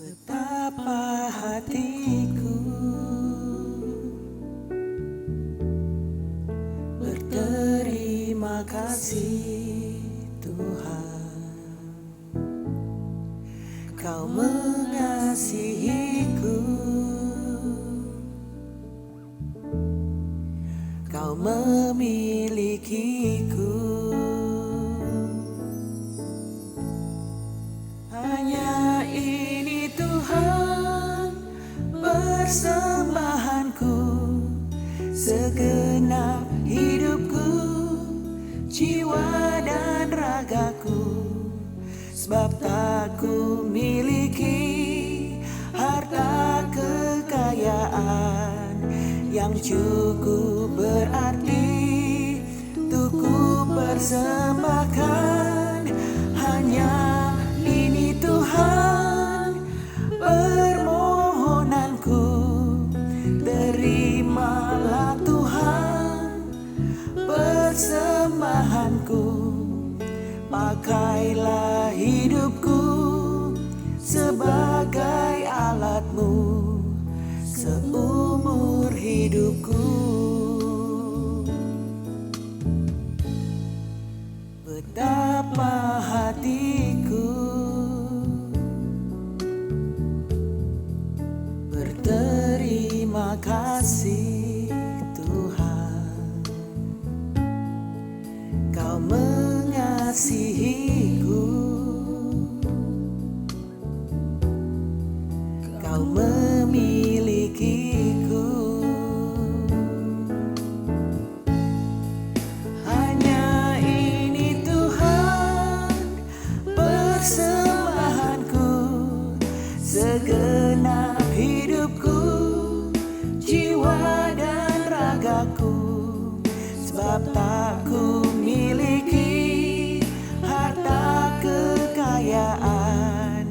Speaker 2: Betapa hatiku berterima kasih Tuhan, Kau mengasihiku, Kau memilikiku. Hanya ini Tuhan persembahanku, segenap hidupku, jiwa dan ragaku, sebab tak ku miliki harta kekayaan yang cukup berarti untuk ku persembahkan. Hanya ini Tuhan permohonanku, terimalah Tuhan persembahanku, pakailah hidupku sebagai alatmu seumur hidupku. Betapa hatiku berterima kasih Tuhan, Kau mengasihiku, Kau memilikiku. Hanya ini Tuhan persembahanku, segenap hidupku, jiwa dan ragaku, sebab tak ku miliki harta kekayaan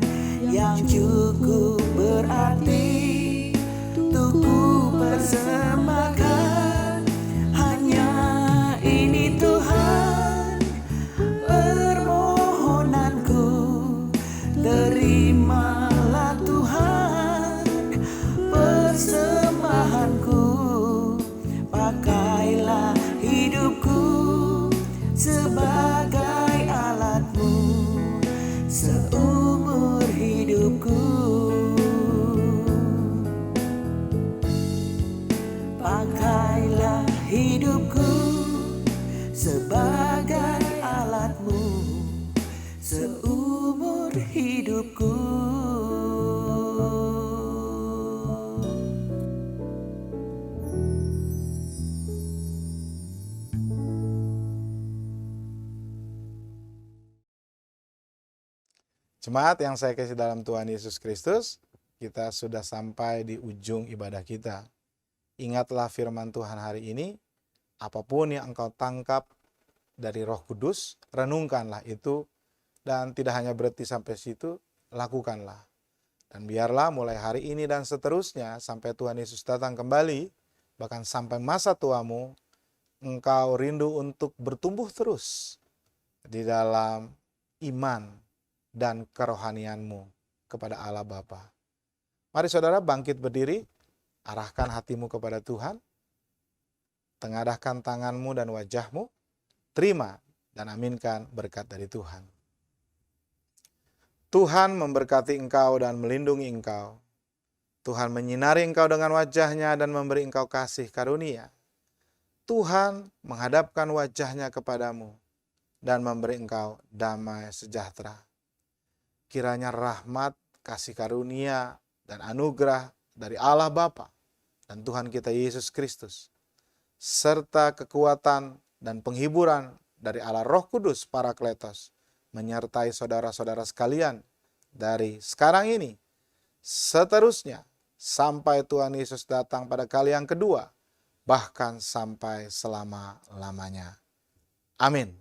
Speaker 2: yang cukup berarti untuk ku persembahkan. Hanya ini Tuhan seumur hidupku.
Speaker 5: Jemaat yang saya kasih dalam Tuhan Yesus Kristus, kita sudah sampai di ujung ibadah kita. Ingatlah firman Tuhan hari ini, apapun yang engkau tangkap dari Roh Kudus, renungkanlah itu, dan tidak hanya berhenti sampai situ, lakukanlah. Dan biarlah mulai hari ini dan seterusnya, sampai Tuhan Yesus datang kembali, bahkan sampai masa tuamu, engkau rindu untuk bertumbuh terus di dalam iman dan kerohanianmu kepada Allah Bapa. Mari saudara bangkit berdiri, arahkan hatimu kepada Tuhan, tengadahkan tanganmu dan wajahmu, terima dan aminkan berkat dari Tuhan. Tuhan memberkati engkau dan melindungi engkau. Tuhan menyinari engkau dengan wajahnya dan memberi engkau kasih karunia. Tuhan menghadapkan wajahnya kepadamu dan memberi engkau damai sejahtera. Kiranya rahmat, kasih karunia, dan anugerah dari Allah Bapa dan Tuhan kita Yesus Kristus, serta kekuatan dan penghiburan dari Allah Roh Kudus Parakletos, menyertai saudara-saudara sekalian dari sekarang ini, seterusnya, sampai Tuhan Yesus datang pada kali yang kedua, bahkan sampai selama-lamanya. Amin.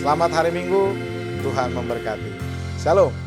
Speaker 5: Selamat hari Minggu, Tuhan memberkati. Shalom.